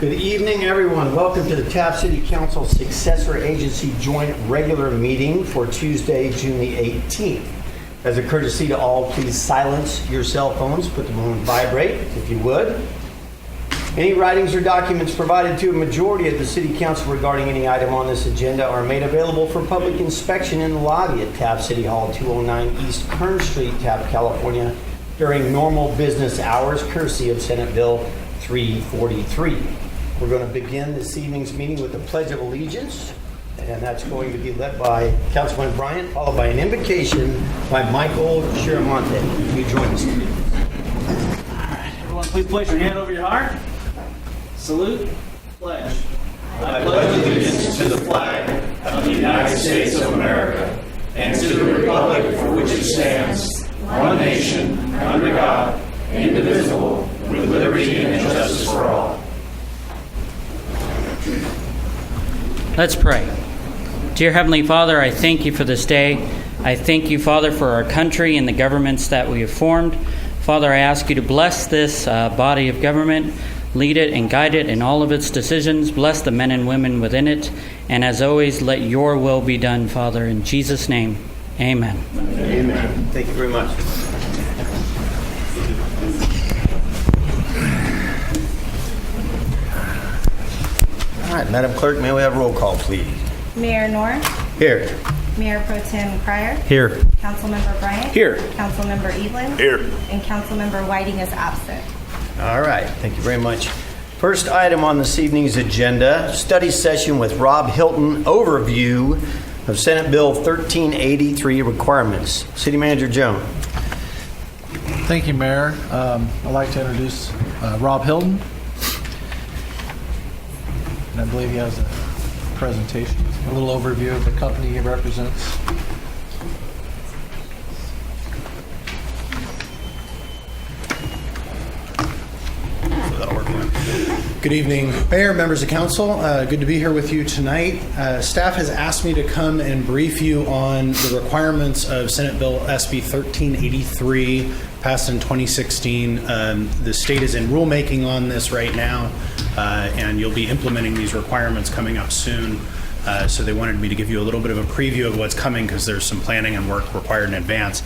Good evening, everyone. Welcome to the Taft City Council Successor Agency Joint Regular Meeting for Tuesday, June the 18th. As a courtesy to all, please silence your cell phones. Put them on vibrate, if you would. Any writings or documents provided to a majority of the City Council regarding any item on this agenda are made available for public inspection in the lobby at Taft City Hall, 209 East Kern Street, Taft, California, during normal business hours, courtesy of Senate Bill 343. We're going to begin this evening's meeting with the Pledge of Allegiance, and that's going to be led by Councilman Bryant, followed by an invocation by Michael Chiramonte. Can you join us? All right, everyone, please place your hand over your heart. Salute. Pledge. I pledge allegiance to the flag of the United States of America and to the republic for which it stands, one nation, under God, indivisible, with liberty and justice for all. Let's pray. Dear Heavenly Father, I thank you for this day. I thank you, Father, for our country and the governments that we have formed. Father, I ask you to bless this body of government, lead it and guide it in all of its decisions. Bless the men and women within it. And as always, let your will be done, Father. In Jesus' name, amen. Amen. Thank you very much. All right, Madam Clerk, may we have roll call, please? Mayor Norris. Here. Mayor Pro Tem Cryer. Here. Councilmember Bryant. Here. Councilmember Evelyn. Here. And Councilmember Whiting is absent. All right, thank you very much. First item on this evening's agenda, study session with Rob Hilton, overview of Senate Bill 1383 requirements. City Manager Jones. Thank you, Mayor. I'd like to introduce Rob Hilton. And I believe he has a presentation, a little overview of the company he represents. Good evening, Mayor, members of council. Good to be here with you tonight. Staff has asked me to come and brief you on the requirements of Senate Bill SB 1383, passed in 2016. The state is in rulemaking on this right now, and you'll be implementing these requirements coming up soon. So they wanted me to give you a little bit of a preview of what's coming because there's some planning and work required in advance.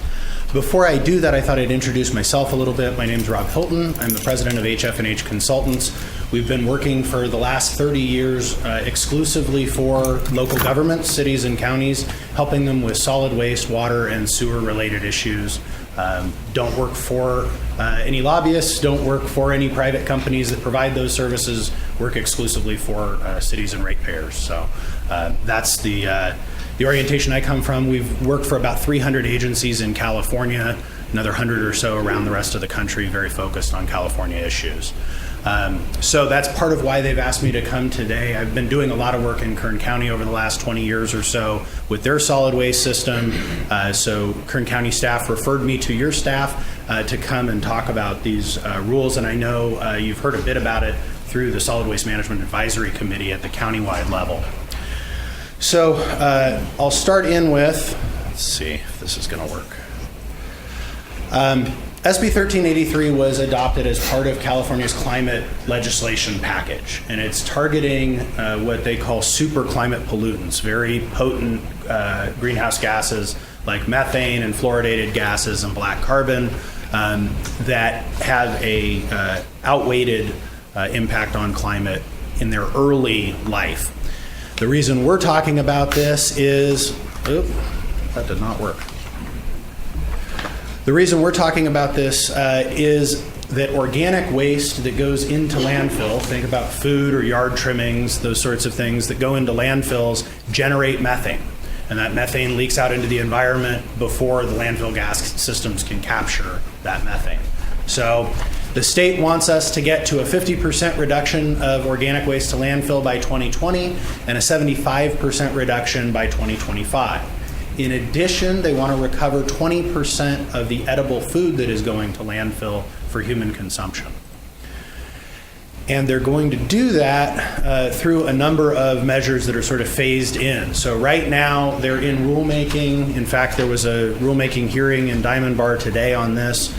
Before I do that, I thought I'd introduce myself a little bit. My name's Rob Hilton. I'm the president of HF&H Consultants. We've been working for the last 30 years exclusively for local governments, cities and counties, helping them with solid waste, water, and sewer-related issues. Don't work for any lobbyists, don't work for any private companies that provide those services, work exclusively for cities and ratepayers. So that's the orientation I come from. We've worked for about 300 agencies in California, another 100 or so around the rest of the country, very focused on California issues. So that's part of why they've asked me to come today. I've been doing a lot of work in Kern County over the last 20 years or so with their solid waste system. So Kern County staff referred me to your staff to come and talk about these rules. And I know you've heard a bit about it through the Solid Waste Management Advisory Committee at the countywide level. So I'll start in with, let's see if this is going to work. SB 1383 was adopted as part of California's climate legislation package, and it's targeting what they call super climate pollutants, very potent greenhouse gases like methane and fluoridated gases and black carbon that have a outweighed impact on climate in their early life. The reason we're talking about this is, that did not work. The reason we're talking about this is that organic waste that goes into landfill, think about food or yard trimmings, those sorts of things that go into landfills, generate methane. And that methane leaks out into the environment before the landfill gas systems can capture that methane. So the state wants us to get to a 50% reduction of organic waste to landfill by 2020 and a 75% reduction by 2025. In addition, they want to recover 20% of the edible food that is going to landfill for human consumption. And they're going to do that through a number of measures that are sort of phased in. So right now, they're in rulemaking. In fact, there was a rulemaking hearing in Diamond Bar today on this.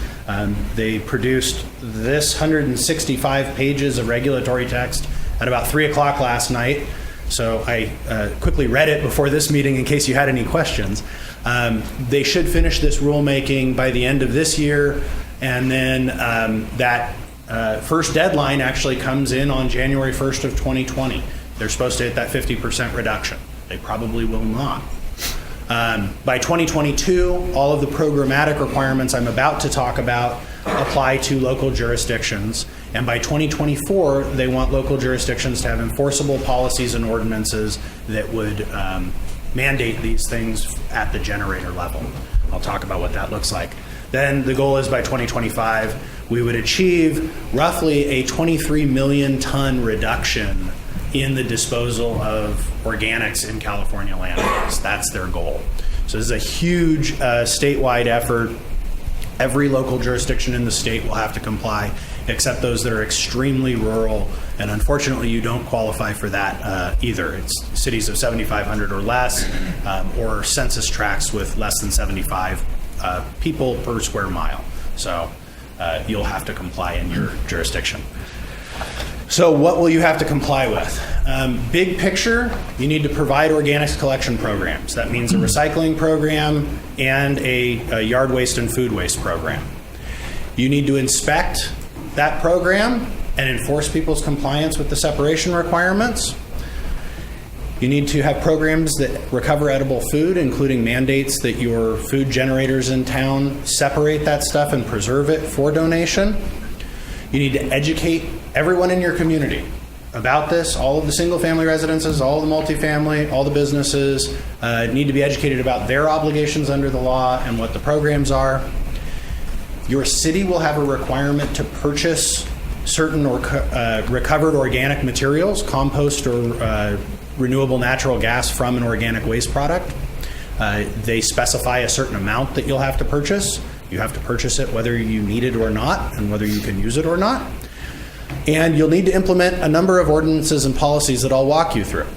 They produced this 165 pages of regulatory text at about 3 o'clock last night. So I quickly read it before this meeting in case you had any questions. They should finish this rulemaking by the end of this year, and then that first deadline actually comes in on January 1st of 2020. They're supposed to hit that 50% reduction. They probably will not. By 2022, all of the programmatic requirements I'm about to talk about apply to local jurisdictions. And by 2024, they want local jurisdictions to have enforceable policies and ordinances that would mandate these things at the generator level. I'll talk about what that looks like. Then the goal is by 2025, we would achieve roughly a 23 million ton reduction in the disposal of organics in California landfills. That's their goal. So this is a huge statewide effort. Every local jurisdiction in the state will have to comply, except those that are extremely rural. And unfortunately, you don't qualify for that either. It's cities of 7,500 or less, or census tracts with less than 75 people per square mile. So you'll have to comply in your jurisdiction. So what will you have to comply with? Big picture, you need to provide organics collection programs. That means a recycling program and a yard waste and food waste program. You need to inspect that program and enforce people's compliance with the separation requirements. You need to have programs that recover edible food, including mandates that your food generators in town separate that stuff and preserve it for donation. You need to educate everyone in your community about this. All of the single-family residences, all of the multifamily, all the businesses need to be educated about their obligations under the law and what the programs are. Your city will have a requirement to purchase certain recovered organic materials, compost or renewable natural gas from an organic waste product. They specify a certain amount that you'll have to purchase. You have to purchase it whether you need it or not, and whether you can use it or not. And you'll need to implement a number of ordinances and policies that I'll walk you through.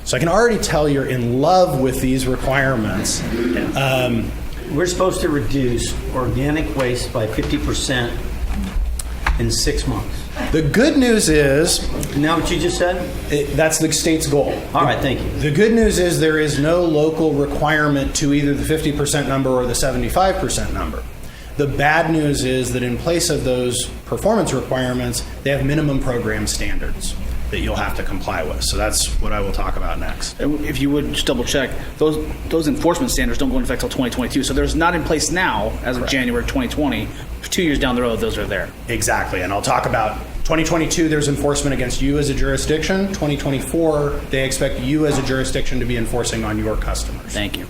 So I can already tell you're in love with these requirements. We're supposed to reduce organic waste by 50% in 6 months. The good news is, Isn't that what you just said? that's the state's goal. All right, thank you. The good news is there is no local requirement to either the 50% number or the 75% number. The bad news is that in place of those performance requirements, they have minimum program standards that you'll have to comply with. So that's what I will talk about next. If you would just double check, those enforcement standards don't go into effect until 2022. So there's not in place now as of January 2020. 2 years down the road, those are there. Exactly. And I'll talk about 2022, there's enforcement against you as a jurisdiction. 2024, they expect you as a jurisdiction to be enforcing on your customers. Thank you.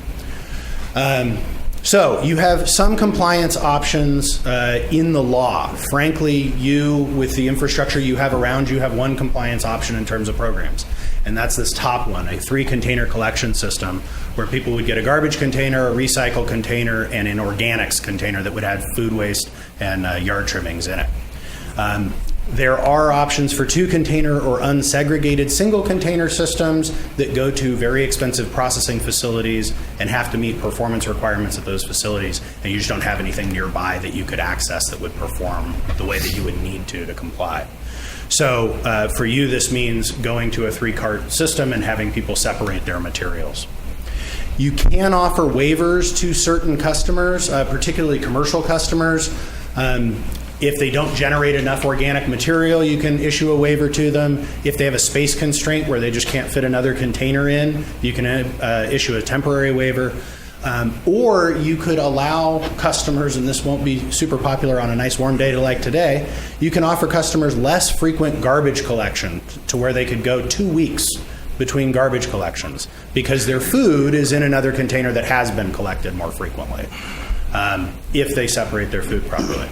So you have some compliance options in the law. Frankly, you, with the infrastructure you have around you, have one compliance option in terms of programs. And that's this top one, a 3-container collection system where people would get a garbage container, a recycle container, and an organics container that would have food waste and yard trimmings in it. There are options for 2-container or unsegregated single-container systems that go to very expensive processing facilities and have to meet performance requirements at those facilities, and you just don't have anything nearby that you could access that would perform the way that you would need to comply. So for you, this means going to a 3-cart system and having people separate their materials. You can offer waivers to certain customers, particularly commercial customers. If they don't generate enough organic material, you can issue a waiver to them. If they have a space constraint where they just can't fit another container in, you can issue a temporary waiver. Or you could allow customers, and this won't be super popular on a nice warm day like today, you can offer customers less frequent garbage collection to where they could go 2 weeks between garbage collections because their food is in another container that has been collected more frequently, if they separate their food properly.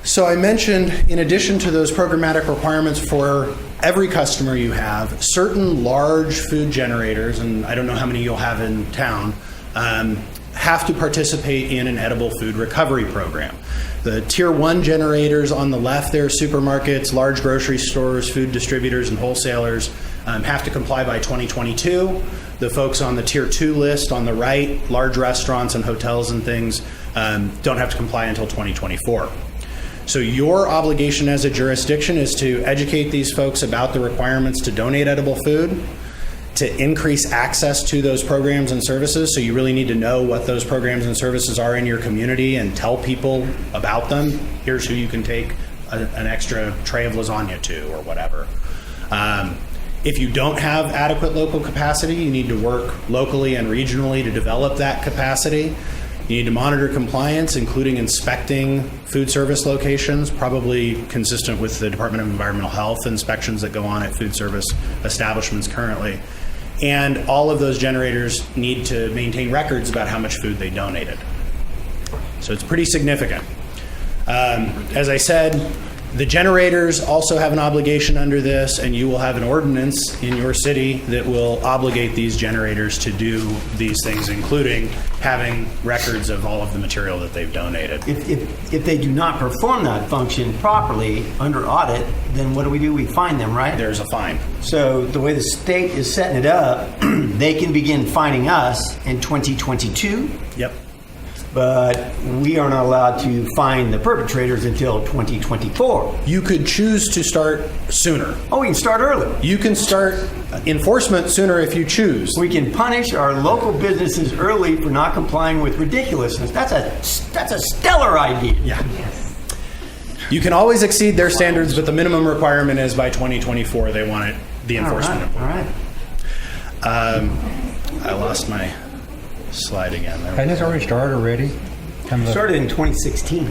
So I mentioned, in addition to those programmatic requirements for every customer you have, certain large food generators, and I don't know how many you'll have in town, have to participate in an edible food recovery program. The Tier 1 generators on the left there, supermarkets, large grocery stores, food distributors, and wholesalers, have to comply by 2022. The folks on the Tier 2 list on the right, large restaurants and hotels and things, don't have to comply until 2024. So your obligation as a jurisdiction is to educate these folks about the requirements to donate edible food, to increase access to those programs and services. So you really need to know what those programs and services are in your community and tell people about them. Here's who you can take an extra tray of lasagna to or whatever. If you don't have adequate local capacity, you need to work locally and regionally to develop that capacity. You need to monitor compliance, including inspecting food service locations, probably consistent with the Department of Environmental Health inspections that go on at food service establishments currently. And all of those generators need to maintain records about how much food they donated. So it's pretty significant. As I said, the generators also have an obligation under this, and you will have an ordinance in your city that will obligate these generators to do these things, including having records of all of the material that they've donated. If they do not perform that function properly under audit, then what do? We fine them, right? There's a fine. So the way the state is setting it up, they can begin fining us in 2022, Yep. but we are not allowed to fine the perpetrators until 2024. You could choose to start sooner. Oh, we can start early. You can start enforcement sooner if you choose. We can punish our local businesses early for not complying with ridiculousness. That's a stellar idea. Yeah. You can always exceed their standards, but the minimum requirement is by 2024 they want the enforcement. All right. I lost my slide again. There we Hasn't this already started already? Started in 2016.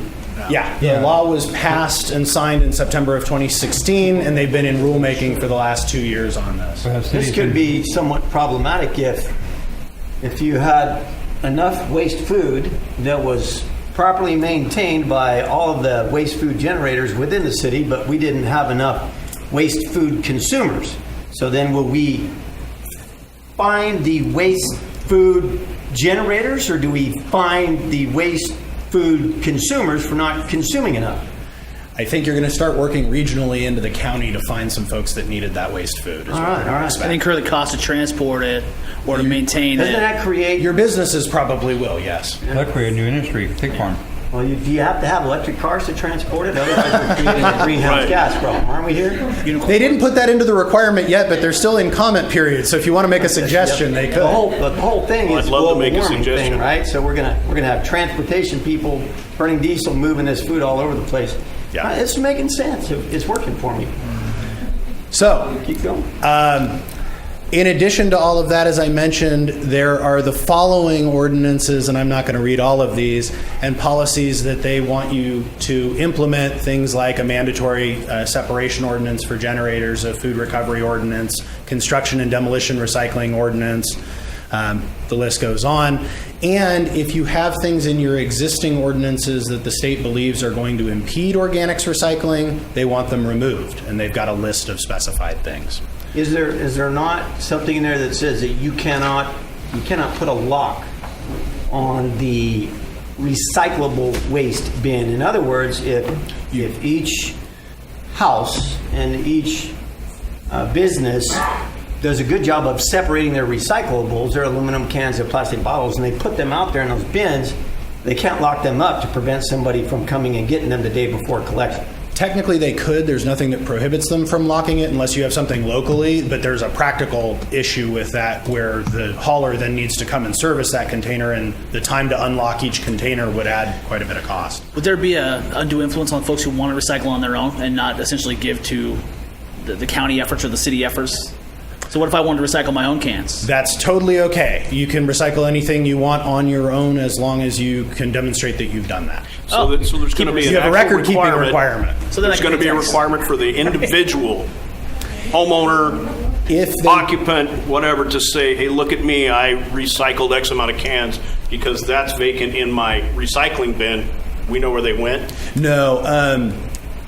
Yeah, the law was passed and signed in September of 2016, and they've been in rulemaking for the last 2 years on this. This could be somewhat problematic if you had enough waste food that was properly maintained by all of the waste food generators within the city, but we didn't have enough waste food consumers. So then will we fine the waste food generators, or do we fine the waste food consumers for not consuming enough? I think you're going to start working regionally into the county to find some folks that needed that waste food. Is what we're gonna all right. expect. And incur the cost to transport it or to maintain Doesn't it. that create? Your businesses probably will, yes. That create a new industry, pig farm. Well, do you have to have electric cars to transport it? Otherwise, we're creating a greenhouse gas problem, aren't we here? They didn't put that into the requirement yet, but they're still in comment period. So if you want to make a suggestion, they could. The whole thing Well, is I'd love to global make a warming suggestion. thing, right? So we're gonna have transportation people burning diesel, moving this food all over the place. Yeah. It's making sense. It's working for me. So Keep going. in addition to all of that, as I mentioned, there are the following ordinances, and I'm not going to read all of these, and policies that they want you to implement, things like a mandatory separation ordinance for generators, a food recovery ordinance, construction and demolition recycling ordinance. The list goes on. And if you have things in your existing ordinances that the state believes are going to impede organics recycling, they want them removed, and they've got a list of specified things. Is there not something in there that says that you cannot put a lock on the recyclable waste bin? In other words, if each house and each business does a good job of separating their recyclables, their aluminum cans, their plastic bottles, and they put them out there in those bins, they can't lock them up to prevent somebody from coming and getting them the day before collection. Technically, they could. There's nothing that prohibits them from locking it unless you have something locally, but there's a practical issue with that where the hauler then needs to come and service that container, and the time to unlock each container would add quite a bit of cost. Would there be a undue influence on folks who want to recycle on their own and not essentially give to the county efforts or the city efforts? So what if I wanted to recycle my own cans? That's totally okay. You can recycle anything you want on your own as long as you can demonstrate that you've done that. So there's going to be an You have a actual record-keeping requirement. So then There's I going to can be a tax. requirement for the individual homeowner, If they, occupant, whatever, to say, hey, look at me, I recycled X amount of cans because that's vacant in my recycling bin. We know where they went. No.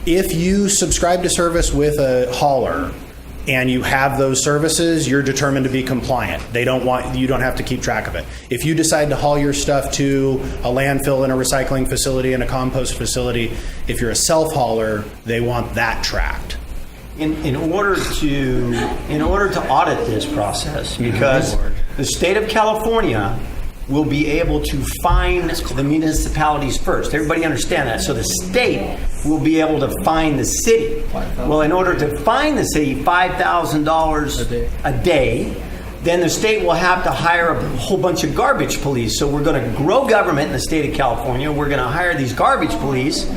If you subscribe to service with a hauler and you have those services, you're determined to be compliant. You don't have to keep track of it. If you decide to haul your stuff to a landfill and a recycling facility and a compost facility, if you're a self-hauler, they want that tracked. In order to audit this process, because the state of California will be able to fine the municipalities first. Everybody understand that? So the state will be able to fine the city. Well, in order to fine the city $5,000 a day, then the state will have to hire a whole bunch of garbage police. So we're going to grow government in the state of California. We're going to hire these garbage police,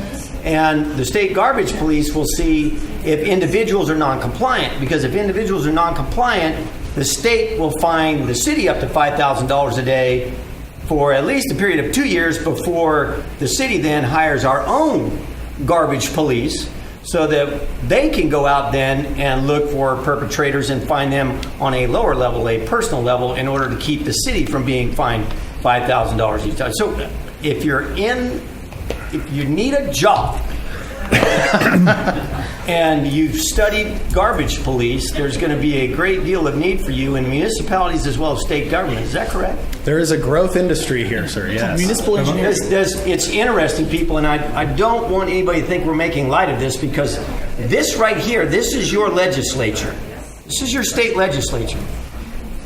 and the state garbage police will see if individuals are non-compliant. Because if individuals are non-compliant, the state will fine the city up to $5,000 a day for at least a period of 2 years before the city then hires our own garbage police, so that they can go out then and look for perpetrators and find them on a lower level, a personal level, in order to keep the city from being fined $5,000 each time. So if you need a job and you've studied garbage police, there's going to be a great deal of need for you in municipalities as well as state government. Is that correct? There is a growth industry here, sir, yes. Municipal engineering. It's interesting, people, and I don't want anybody to think we're making light of this, because this right here, this is your legislature. This is your state legislature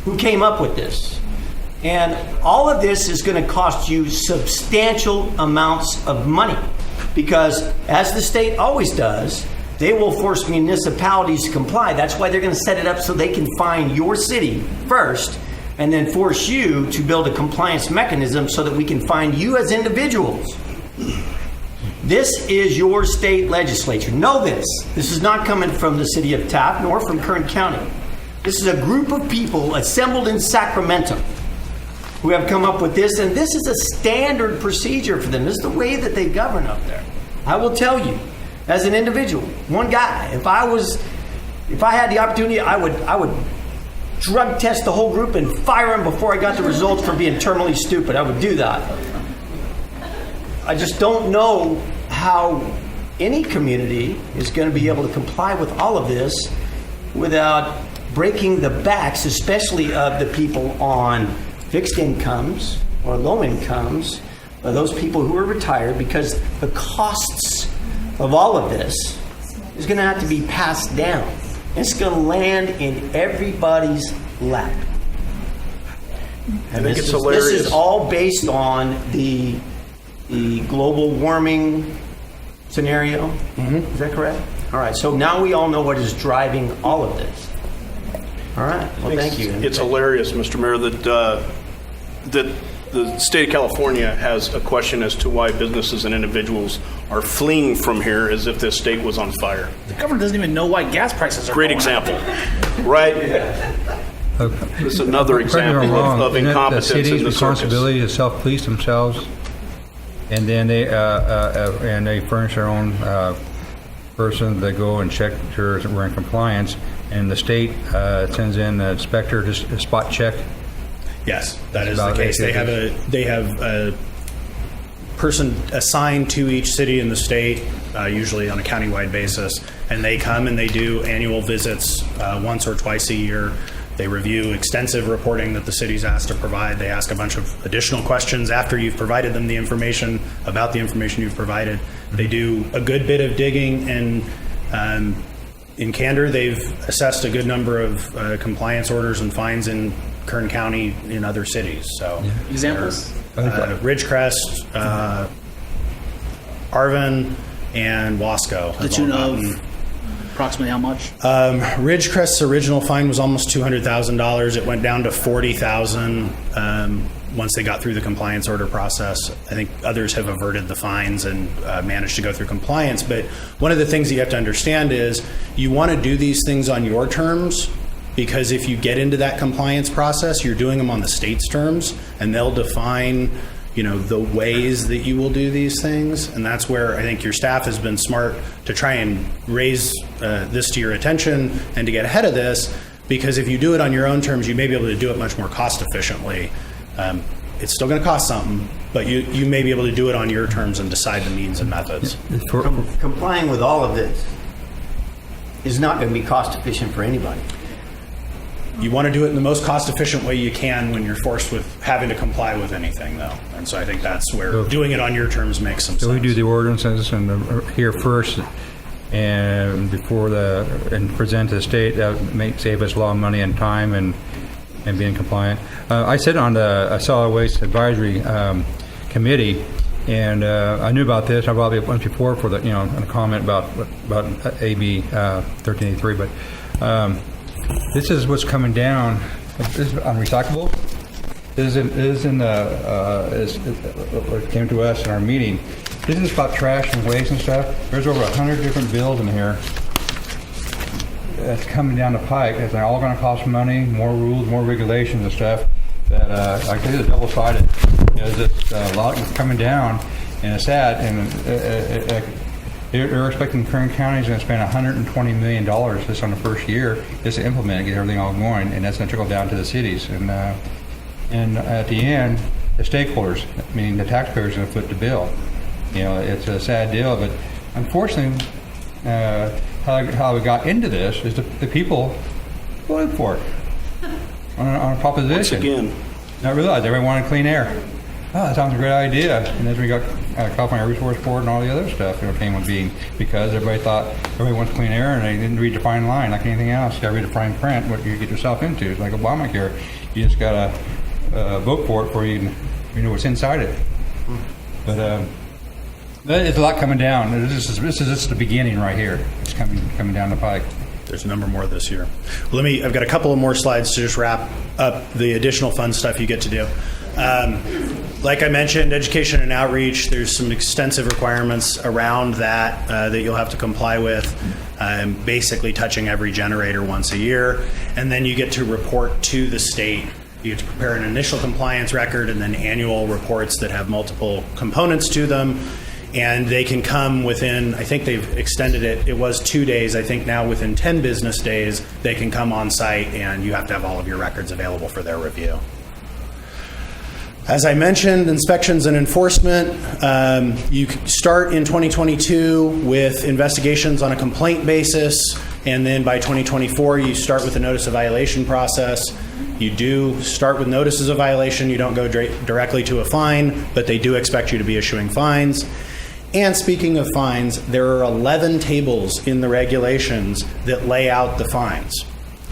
who came up with this. And all of this is going to cost you substantial amounts of money, because as the state always does, they will force municipalities to comply. That's why they're going to set it up so they can fine your city first, and then force you to build a compliance mechanism so that we can fine you as individuals. This is your state legislature. Know this. This is not coming from the city of Taft nor from Kern County. This is a group of people assembled in Sacramento who have come up with this, and this is a standard procedure for them. This is the way that they govern up there. I will tell you, as an individual, one guy, if I had the opportunity, I would drug test the whole group and fire them before I got the results for being terminally stupid. I would do that. I just don't know how any community is going to be able to comply with all of this without breaking the backs, especially of the people on fixed incomes or low incomes, or those people who are retired, because the costs of all of this is going to have to be passed down. It's going to land in everybody's lap. And this is all based on the global warming scenario. Mm-hmm. Is that correct? All right. So now we all know what is driving all of this. All right. Well, thank you. It's hilarious, Mr. Mayor, that the state of California has a question as to why businesses and individuals are fleeing from here as if this state was on fire. The government doesn't even know why gas prices are Great going example, up. right? This is another example of incompetence the city's in the responsibility to self-police themselves, and then they furnish their own person that go and check sure we're in compliance, and the state sends in an inspector to spot check. Yes, that is the case. They have a person assigned to each city in the state, usually on a countywide basis, and they come and they do annual visits once or twice a year. They review extensive reporting that the city's asked to provide. They ask a bunch of additional questions after you've provided them the information about the information you've provided. They do a good bit of digging, and in candor, they've assessed a good number of compliance orders and fines in Kern County in other cities. So Examples? Ridgecrest, Arvin, and Wasco. The tune of approximately how much? Ridgecrest's original fine was almost $200,000. It went down to $40,000 once they got through the compliance order process. I think others have averted the fines and managed to go through compliance. But one of the things that you have to understand is you want to do these things on your terms, because if you get into that compliance process, you're doing them on the state's terms, and they'll define, the ways that you will do these things. And that's where I think your staff has been smart to try and raise this to your attention and to get ahead of this, because if you do it on your own terms, you may be able to do it much more cost efficiently. It's still going to cost something, but you may be able to do it on your terms and decide the means and methods. Complying with all of this is not going to be cost efficient for anybody. You want to do it in the most cost-efficient way you can when you're forced with having to comply with anything, though. And so I think that's where doing it on your terms makes some sense. So we do the ordinances and here first, and before and present to the state. That may save us a lot of money and time, and and being compliant. I sit on the Solid Waste Advisory Committee, and I knew about this. I probably went before for the, a comment about AB 1383, but this is what's coming down. This is unrecyclable. This is in what came to us in our meeting. This is about trash and waste and stuff. There's over 100 different bills in here that's coming down the pike. And they're all going to cost money, more rules, more regulations and stuff. That I think is double-sided. There's a lot coming down, and it's sad. And they're expecting Kern County is going to spend $120 million just on the first year just to implement and get everything all going, and that's going to trickle down to the cities. And at the end, the stakeholders, meaning the taxpayers, are going to foot the bill. It's a sad deal, but unfortunately, how we got into this is the people voted for it on a proposition. Once again, I realized everybody wanted clean air. Oh, that sounds a great idea. And then we got California Resource Board and all the other stuff came with being, because everybody thought everybody wants clean air, and they didn't read the fine line like anything else. You got to read the fine print, what you get yourself into. It's like Obamacare. You just got to vote for it before you know what's inside it. But there's a lot coming down. This is just the beginning right here. It's coming down the pike. There's a number more this year. Well, I've got a couple of more slides to just wrap up the additional fun stuff you get to do. Like I mentioned, education and outreach, there's some extensive requirements around that that you'll have to comply with, basically touching every generator once a year. And then you get to report to the state. You get to prepare an initial compliance record and then annual reports that have multiple components to them. And they can come within, I think they've extended it was 2 days. I think now within 10 business days, they can come on site, and you have to have all of your records available for their review. As I mentioned, inspections and enforcement. You start in 2022 with investigations on a complaint basis, and then by 2024, you start with a notice of violation process. You do start with notices of violation. You don't go directly to a fine, but they do expect you to be issuing fines. And speaking of fines, there are 11 tables in the regulations that lay out the fines.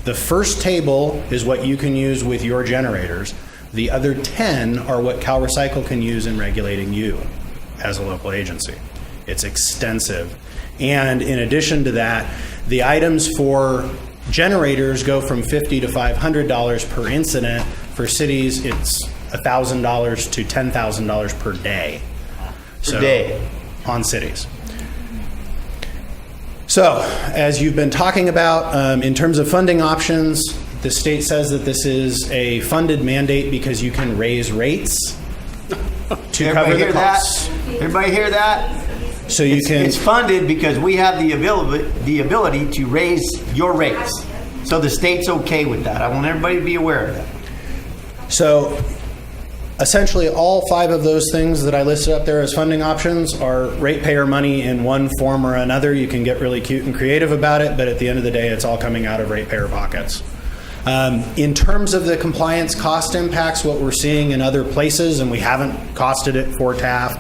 The first table is what you can use with your generators. The other 10 are what CalRecycle can use in regulating you as a local agency. It's extensive. And in addition to that, the items for generators go from $50 to $500 per incident. For cities, it's $1,000 to $10,000 per day. Per day. On cities. So, as you've been talking about, in terms of funding options, the state says that this is a funded mandate because you can raise rates to cover the costs. Everybody hear that? So It's funded because we have the ability to raise your rates. So the state's okay with that. I want everybody to be aware of that. So essentially all 5 of those things that I listed up there as funding options are ratepayer money in one form or another. You can get really cute and creative about it, but at the end of the day, it's all coming out of ratepayer pockets. In terms of the compliance cost impacts, what we're seeing in other places, and we haven't costed it for Taft,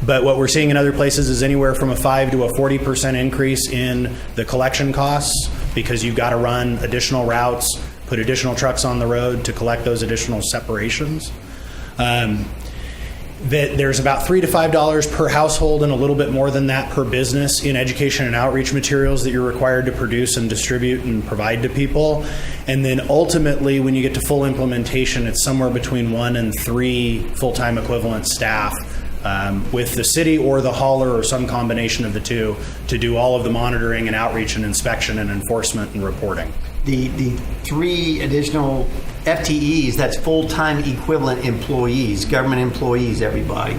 but what we're seeing in other places is anywhere from a 5 to a 40% increase in the collection costs, because you've got to run additional routes, put additional trucks on the road to collect those additional separations. That there's about $3 to $5 per household and a little bit more than that per business in education and outreach materials that you're required to produce and distribute and provide to people. And then ultimately, when you get to full implementation, it's somewhere between 1 and 3 full-time equivalent staff with the city or the hauler or some combination of the two to do all of the monitoring and outreach and inspection and enforcement and reporting. The 3 additional FTEs, that's full-time equivalent employees, government employees, everybody.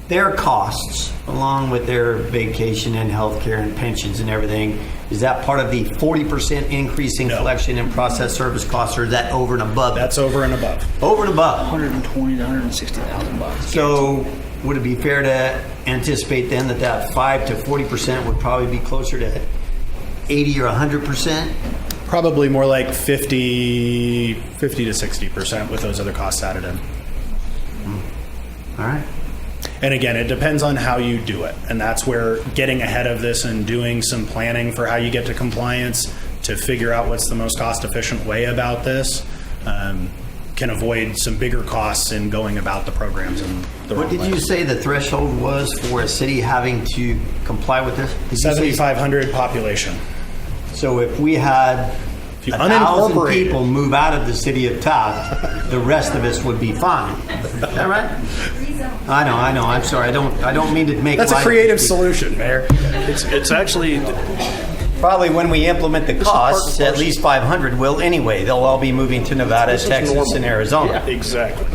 Their costs, along with their vacation and health care and pensions and everything, is that part of the 40% increase in collection and process service costs, or is that over and above? That's over and above. Over and above. 120 to 160,000 bucks. So would it be fair to anticipate then that 5 to 40% would probably be closer to 80 or 100%? Probably more like 50 to 60% with those other costs added in. All right. And again, it depends on how you do it. And that's where getting ahead of this and doing some planning for how you get to compliance to figure out what's the most cost-efficient way about this, can avoid some bigger costs in going about the programs in the What wrong did way. you say the threshold was for a city having to comply with this? Did you say- 7,500 population. So if we had you 1,000 unincorporate it- people move out of the city of Taft, the rest of us would be fine. Is that right? I know. I'm sorry. I don't mean to make That's a light- creative solution, Mayor. It's actually, Probably when we implement the is part and costs, at parcel. least 500 will anyway. They'll all be moving to Nevada, This is Texas, normal. and Arizona. exactly.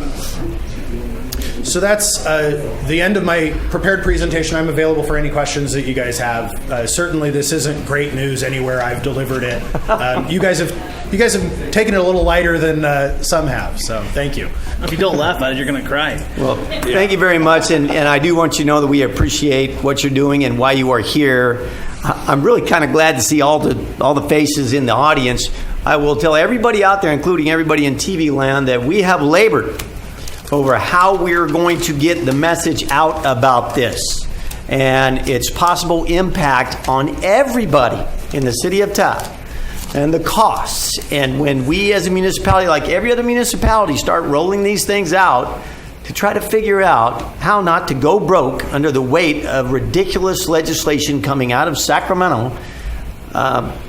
So that's the end of my prepared presentation. I'm available for any questions that you guys have. Certainly, this isn't great news anywhere I've delivered it. You guys have taken it a little lighter than some have. So thank you. If you don't laugh at it, you're going to cry. Well, thank you very much, and I do want you to know that we appreciate what you're doing and why you are here. I'm really kind of glad to see all the faces in the audience. I will tell everybody out there, including everybody in TV land, that we have labored over how we're going to get the message out about this and its possible impact on everybody in the city of Taft and the costs. And when we as a municipality, like every other municipality, start rolling these things out to try to figure out how not to go broke under the weight of ridiculous legislation coming out of Sacramento,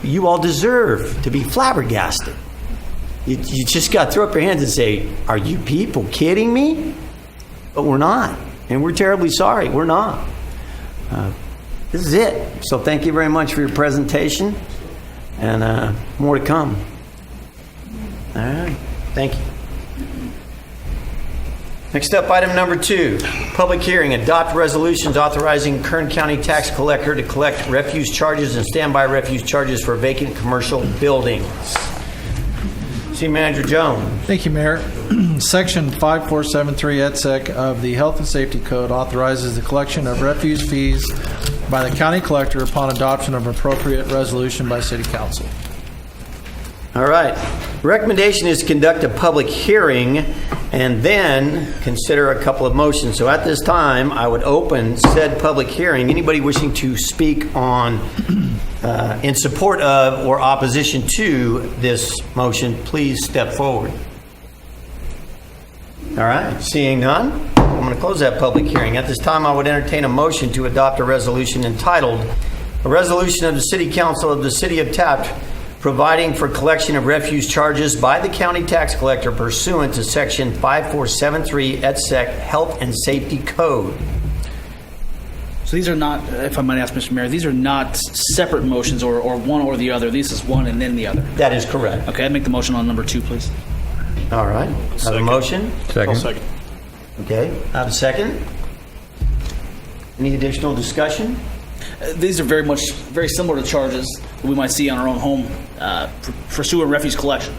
you all deserve to be flabbergasted. You just got to throw up your hands and say, are you people kidding me? But we're not. And we're terribly sorry. We're not. This is it. So thank you very much for your presentation. And more to come. All right. Thank you. Next up, item number 2, public hearing. Adopt resolutions authorizing Kern County Tax Collector to collect refuse charges and standby refuse charges for vacant commercial buildings. City Manager Jones. Thank you, Mayor. Section 5473 ETSEC of the Health and Safety Code authorizes the collection of refuse fees by the county collector upon adoption of appropriate resolution by City Council. All right. Recommendation is to conduct a public hearing and then consider a couple of motions. So at this time, I would open said public hearing. Anybody wishing to speak on, in support of or opposition to this motion, please step forward. All right. Seeing none, I'm going to close that public hearing. At this time, I would entertain a motion to adopt a resolution entitled, "A Resolution of the City Council of the City of Taft providing for collection of refuse charges by the county tax collector pursuant to Section 5473 ETSEC Health and Safety Code." So these are not, if I might ask, Mr. Mayor, these are not separate motions or one or the other. This is one and then the other. That is correct. Okay, I'd make the motion on number 2, please. All right. I have a Second. motion. I'll Second. second. Okay. I have a second. Any additional discussion? These are very similar to charges that we might see on our own home for sewer and refuse collection.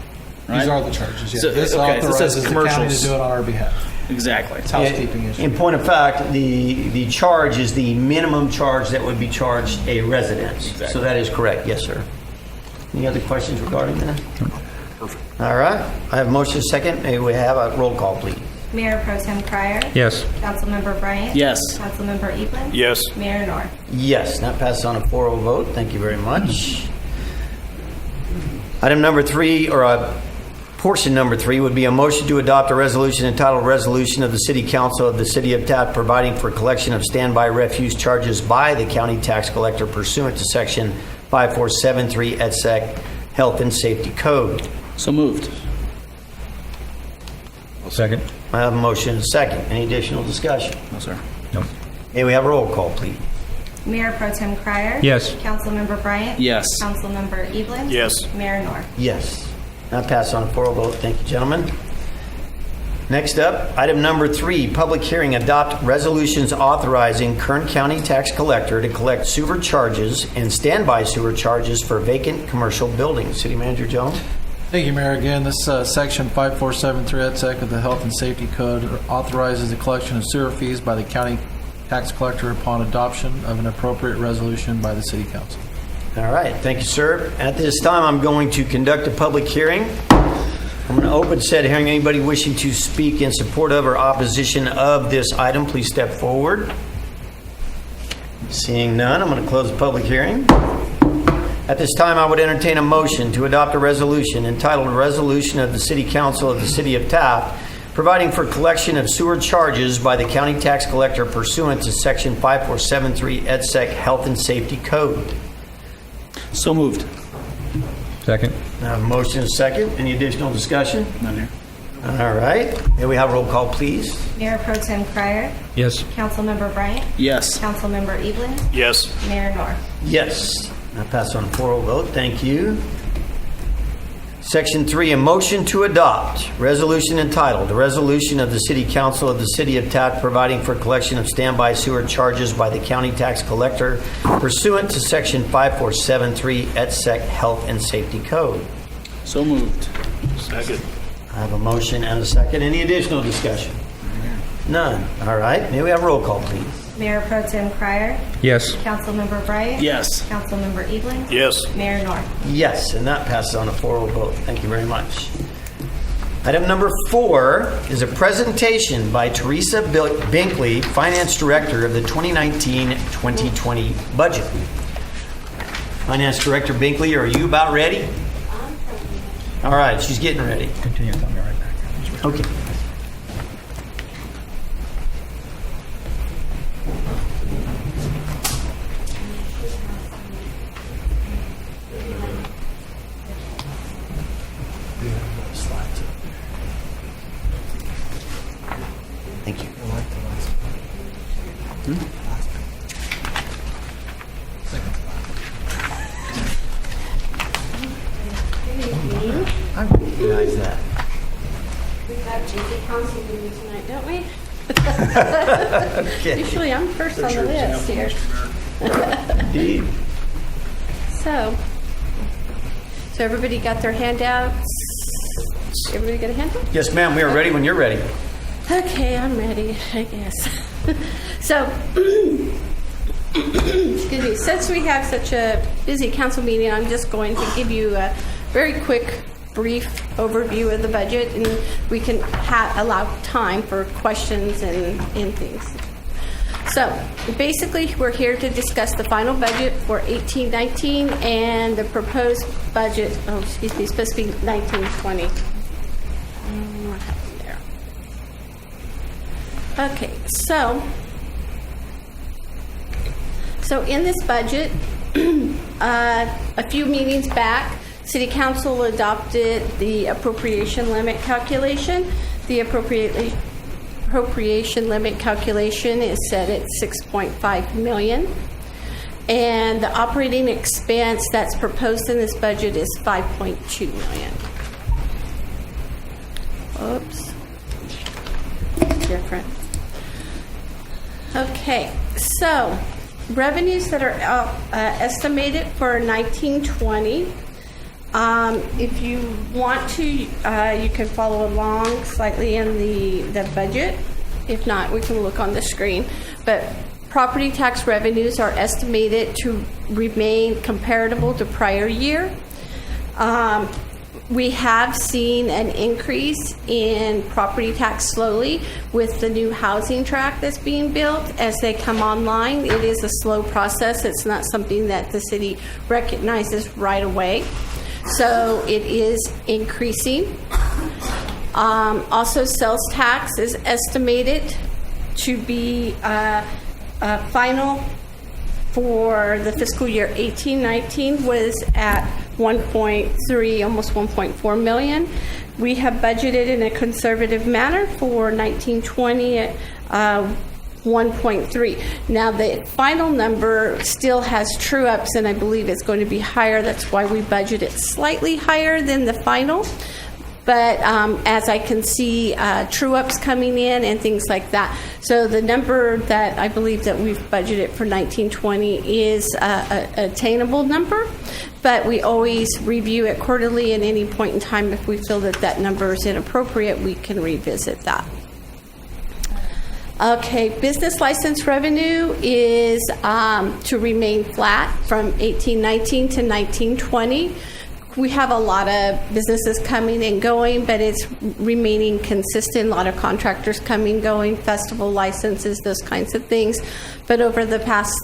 Right? These are the charges, yeah. So, This okay, so this says authorizes the county to commercials. do it on our behalf. Exactly. It's housekeeping issue. In point of fact, the charge is the minimum charge that would be charged a residence. So that is correct. Yes, sir. Any other questions regarding that? Perfect. All right. I have motion second. May we have a roll call, please? Mayor Pro Tem Cryer. Yes. Councilmember Bryant. Yes. Councilmember Evelyn. Yes. Mayor North. Yes, that passes on a 4-0 vote. Thank you very much. Item number 3, or portion number 3, would be a motion to adopt a resolution entitled Resolution of the City Council of the City of Taft providing for collection of standby refuse charges by the county tax collector pursuant to Section 5473 ETSEC Health and Safety Code. So moved. Second. I have a motion and a second. Any additional discussion? No, sir. No. May we have a roll call, please? Mayor Pro Tem Cryer. Yes. Councilmember Bryant. Yes. Councilmember Evelyn. Yes. Mayor North. Yes. That passes on a 4-0 vote. Thank you, gentlemen. Next up, item number 3, public hearing, adopt resolutions authorizing Kern County tax collector to collect sewer charges and standby sewer charges for vacant commercial buildings. City Manager Jones? Thank you, Mayor. Again, this section 5473 ETSEC of the Health and Safety Code authorizes the collection of sewer fees by the county tax collector upon adoption of an appropriate resolution by the City Council. All right. Thank you, sir. At this time, I'm going to conduct a public hearing. I'm going to open said hearing. Anybody wishing to speak in support of or opposition of this item, please step forward. Seeing none, I'm going to close the public hearing. At this time, I would entertain a motion to adopt a resolution entitled Resolution of the City Council of the City of Taft providing for collection of sewer charges by the county tax collector pursuant to Section 5473 EDSEC Health and Safety Code. So moved. Second. I have a motion and a second. Any additional discussion? None here. All right. May we have roll call, please? Mayor Pro Tem Cryer, Yes. Councilmember Bryant, Yes. Councilmember Evelyn, Yes. Mayor North. Yes. I pass on a 4-0 vote. Thank you. Section 3, a motion to adopt resolution entitled, a resolution of the City Council of the City of Taft providing for collection of standby sewer charges by the county tax collector pursuant to Section 5473 EDSEC Health and Safety Code. So moved. Second. I have a motion and a second. Any additional discussion? None. All right. May we have roll call, please? Mayor Pro Tem Cryer, Yes. Councilmember Bryant, Yes. Councilmember Evelyn, Yes. Mayor North. Yes, and that passes on a 4-0 vote. Thank you very much. Item number 4 is a presentation by Teresa Binkley, Finance Director of the 2019-2020 budget. Finance Director Binkley, are you about ready? All right, she's getting ready. Continue. I'll be right back. Okay. Thank you. I recognize that. We've got JP Council meeting tonight, don't we? Okay. Usually I'm first on the list here. Indeed. So everybody got their handouts? Everybody got a handout? Yes, ma'am, we are ready when you're ready. Okay, I'm ready, I guess. So, excuse me, since we have such a busy council meeting, I'm just going to give you a very quick, brief overview of the budget, and we can allow time for questions and things. So, basically, we're here to discuss the final budget for 18-19 and the proposed budget, supposed to be 19-20. What happened there? Okay, so in this budget, a few meetings back, City Council adopted the appropriation limit calculation. The appropriation limit calculation is set at $6.5 million. And the operating expense that's proposed in this budget is $5.2 million. Oops. Different. Okay, so revenues that are estimated for 1920. If you want to, you can follow along slightly in the budget. If not, we can look on the screen. But property tax revenues are estimated to remain comparable to prior year. We have seen an increase in property tax slowly with the new housing tract that's being built as they come online. It is a slow process. It's not something that the city recognizes right away. So it is increasing. Also, sales tax is estimated to be final for the fiscal year 18-19 was at 1.3, almost 1.4 million. We have budgeted in a conservative manner for 1920 at 1.3. Now the final number still has true ups, and I believe it's going to be higher. That's why we budgeted slightly higher than the final. But as I can see, true ups coming in and things like that. So the number that I believe that we've budgeted for 1920 is an attainable number, but we always review it quarterly. At any point in time, if we feel that that number is inappropriate, we can revisit that. Okay, business license revenue is to remain flat from 18-19 to 19-20. We have a lot of businesses coming and going, but it's remaining consistent. A lot of contractors coming, going, festival licenses, those kinds of things. But over the past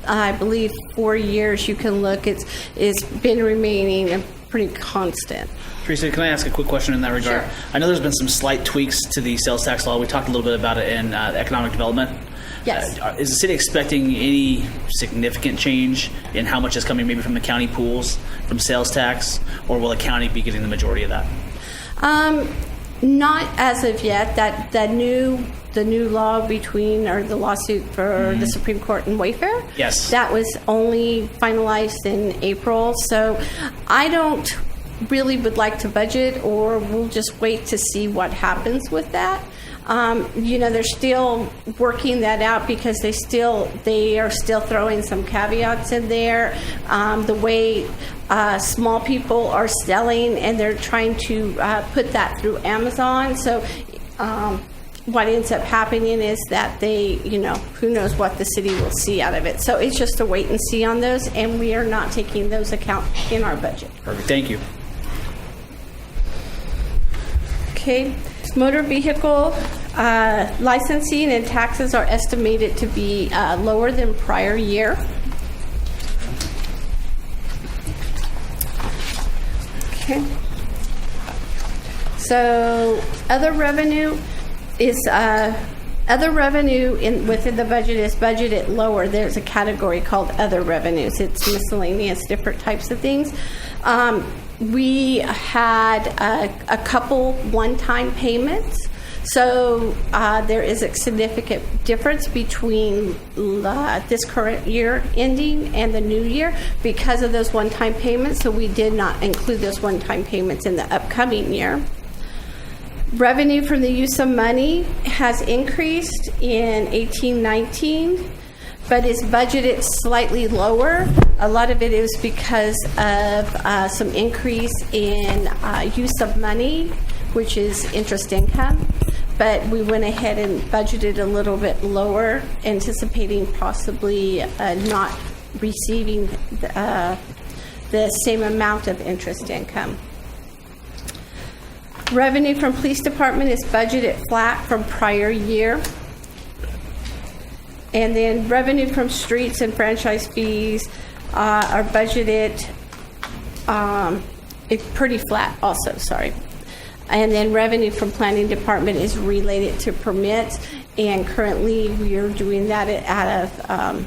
I believe 4 years you can look, it's been remaining pretty constant. Teresa, can I ask a quick question in that regard? Sure. I know there's been some slight tweaks to the sales tax law. We talked a little bit about it in economic development. Yes. Is the city expecting any significant change in how much is coming maybe from the county pools from sales tax, or will the county be getting the majority of that? Not as of yet. The new law between, or the lawsuit for the Supreme Court and Wayfair. Yes. That was only finalized in April. So I don't really would like to budget, or we'll just wait to see what happens with that. They're still working that out because they are still throwing some caveats in there. The way small people are selling, and they're trying to put that through Amazon. So what ends up happening is that they, who knows what the city will see out of it. So it's just a wait and see on those, and we are not taking those account in our budget. Perfect. Thank you. Okay. Motor vehicle licensing and taxes are estimated to be lower than prior year. Okay. So other revenue is within the budget is budgeted lower. There's a category called other revenues. It's miscellaneous, different types of things. We had a couple one-time payments. So there is a significant difference between this current year ending and the new year because of those one-time payments. So we did not include those one-time payments in the upcoming year. Revenue from the use of money has increased in 18-19, but is budgeted slightly lower. A lot of it is because of some increase in use of money, which is interest income. But we went ahead and budgeted a little bit lower, anticipating possibly not receiving the same amount of interest income. Revenue from police department is budgeted flat from prior year. And then revenue from streets and franchise fees are budgeted pretty flat also, sorry. And then revenue from planning department is related to permits, and currently we are doing that out of,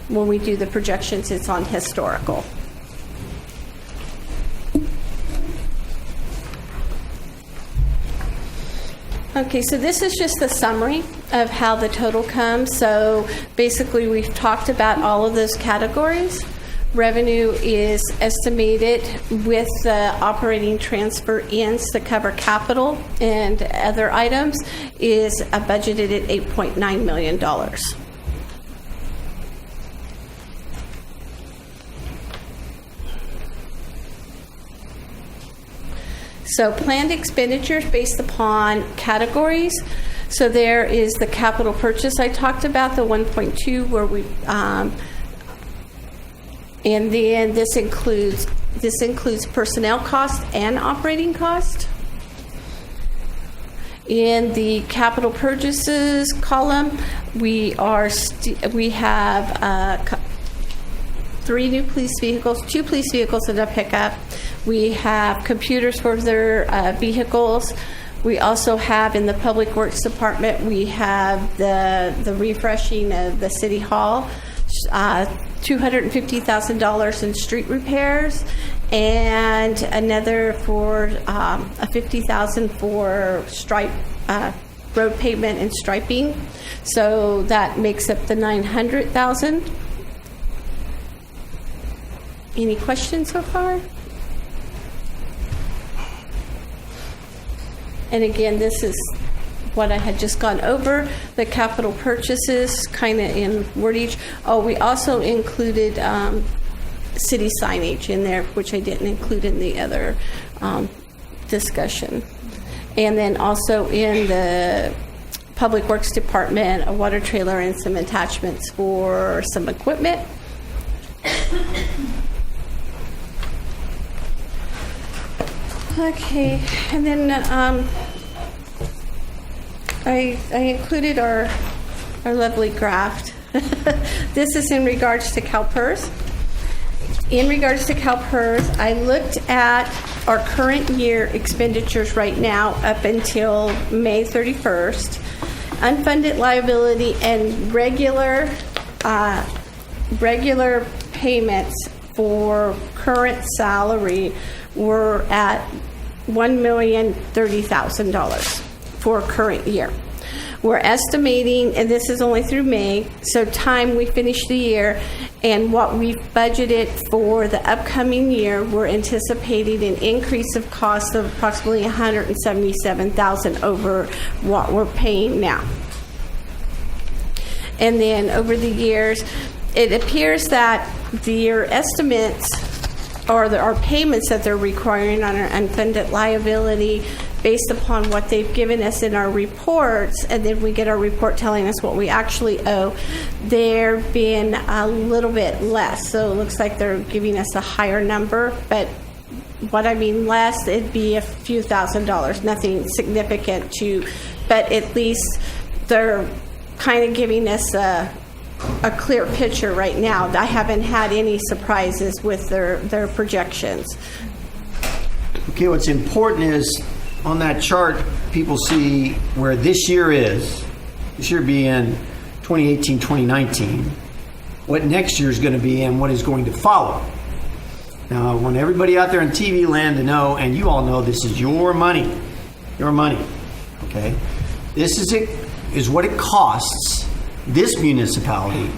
when we do the projections, it's on historical. Okay, so this is just the summary of how the total comes. So basically we've talked about all of those categories. Revenue is estimated with the operating transfer ins to cover capital and other items is budgeted at $8.9 million. So planned expenditures based upon categories. So there is the capital purchase I talked about, the 1.2, where we, and then this includes personnel cost and operating cost. In the capital purchases column, we have 3 new police vehicles, 2 police vehicles and a pickup. We have computers for their vehicles. We also have in the Public Works Department, we have the refreshing of the City Hall, $250,000 in street repairs, and another for a $50,000 for road pavement and striping. So that makes up the $900,000. Any questions so far? And again, this is what I had just gone over, the capital purchases, kind of in wordage. Oh, we also included city signage in there, which I didn't include in the other discussion. And then also in the Public Works Department, a water trailer and some attachments for some equipment. Okay, and then I included our lovely graph This is in regards to CalPERS. In regards to CalPERS, I looked at our current year expenditures right now up until May 31st. Unfunded liability and regular payments for current salary were at $1,030,000 for current year. We're estimating, and this is only through May, so time we finish the year, and what we've budgeted for the upcoming year, we're anticipating an increase of cost of approximately $177,000 over what we're paying now. And then over the years, it appears that their estimates or our payments that they're requiring on our unfunded liability based upon what they've given us in our reports, and then we get our report telling us what we actually owe, they're being a little bit less. So it looks like they're giving us a higher number, but what I mean less, it'd be a few $1,000s, nothing significant but at least they're kind of giving us a clear picture right now. I haven't had any surprises with their projections. Okay, what's important is on that chart, people see where this year is, this year being 2018, 2019, what next year is going to be and what is going to follow. Now, I want everybody out there in TV land to know, and you all know this is your money, okay? This is what it costs this municipality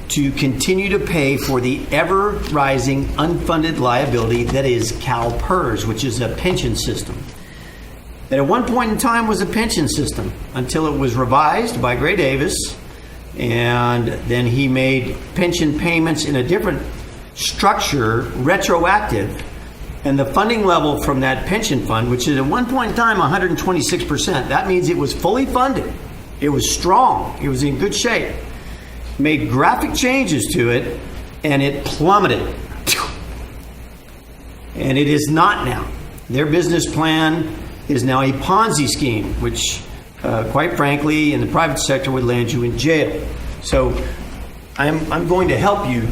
to continue to pay for the ever-rising unfunded liability that is CalPERS, which is a pension system. That at one point in time was a pension system until it was revised by Gray Davis, and then he made pension payments in a different structure retroactive, and the funding level from that pension fund, which is at one point in time 126%, that means it was fully funded. It was strong. It was in good shape. Made graphic changes to it, and it plummeted. And it is not now. Their business plan is now a Ponzi scheme, which, quite frankly, in the private sector would land you in jail. So I'm going to help you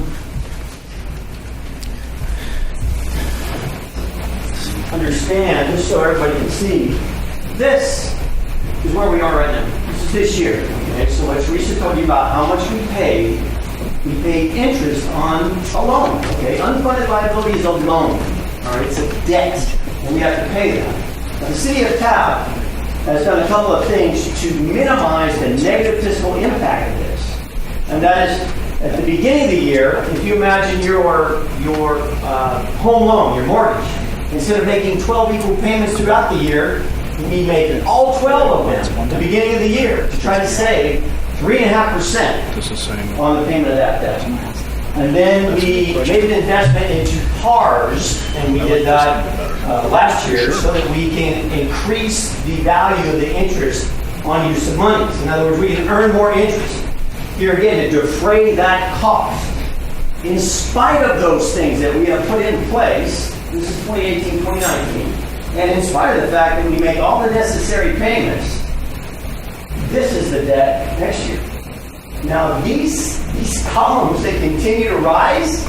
understand, just so everybody can see, this is where we are right now. This is this year. Okay? So what Teresa told you about how much we pay interest on a loan. Okay, unfunded liability is a loan. All right, it's a debt, and we have to pay that. Now, the city of Taft has done a couple of things to minimize the negative fiscal impact of this, and that is at the beginning of the year. If you imagine your home loan, your mortgage, instead of making 12 equal payments throughout the year, you'd be making all 12 of them at the beginning of the year to try to save 3.5% on the payment of that debt. And then we made an investment into PARS, and we did that last year so that we can increase the value of the interest on use of monies. In other words, we can earn more interest. Here again, to defray that cost. In spite of those things that we have put in place, this is 2018, 2019, and in spite of the fact that we make all the necessary payments, this is the debt next year. Now, these columns that continue to rise,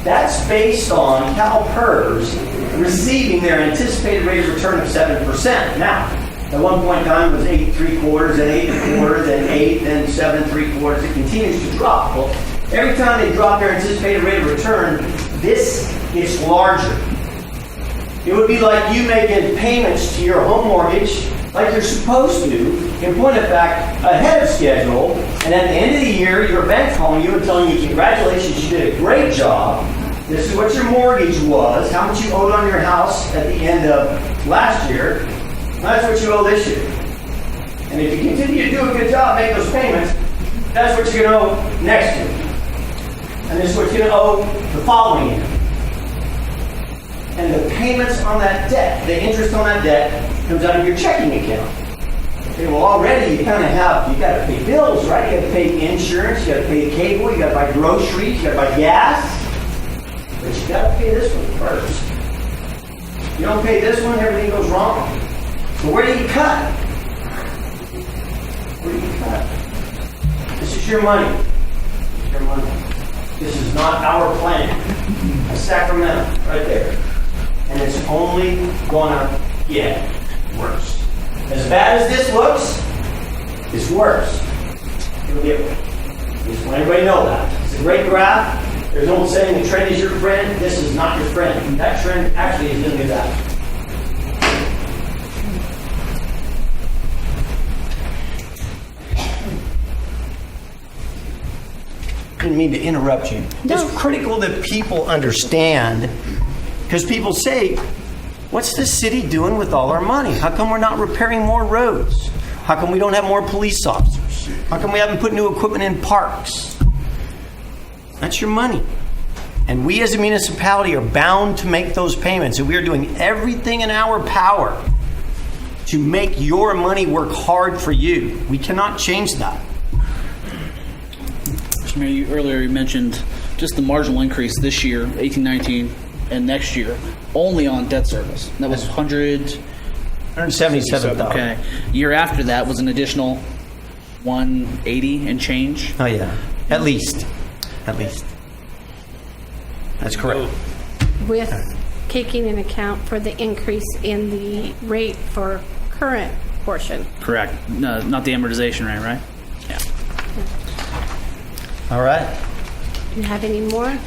that's based on CalPERS receiving their anticipated rate of return of 7%. Now, at one point in time it was 8.75, then 8.25, then 8, then 7.75. It continues to drop. Well, every time they drop their anticipated rate of return, this gets larger. It would be like you making payments to your home mortgage like you're supposed to, in point of fact, ahead of schedule, and at the end of the year, your bank's calling you and telling you, congratulations, you did a great job. This is what your mortgage was, how much you owed on your house at the end of last year. That's what you owe this year. And if you continue to do a good job, make those payments, that's what you're going to owe next year. And this is what you're going to owe the following year. And the payments on that debt, the interest on that debt, comes out of your checking account. Okay, well, already you kind of have, you got to pay bills, right? You got to pay insurance, you got to pay cable, you got to buy groceries, you got to buy gas. But you got to pay this one first. You don't pay this one, everything goes wrong. So where do you cut? Where do you cut? This is your money. your money. This is not our plan. Sacramento, right there. And it's only gonna get worse. As bad as this looks, it's worse. It'll get worse. Just want everybody to know that. It's a great graph. There's an old saying, the trend is your friend. This is not your friend. That trend actually is going to be that. I didn't mean to interrupt you. No. It's critical that people understand, because people say, what's the city doing with all our money? How come we're not repairing more roads? How come we don't have more police officers? How come we haven't put new equipment in parks? That's your money. And we as a municipality are bound to make those payments. And we are doing everything in our power to make your money work hard for you. We cannot change that. Mr. Mayor, earlier you mentioned just the marginal increase this year, 18-19, and next year, only on debt service. And that was 177,000. Okay. Year after that was an additional 180 and change. Oh, yeah. At least. At least. That's correct. With taking into account for the increase in the rate for current portion. Correct. No, not the amortization rate, right? Yeah. All right. Do you have any more?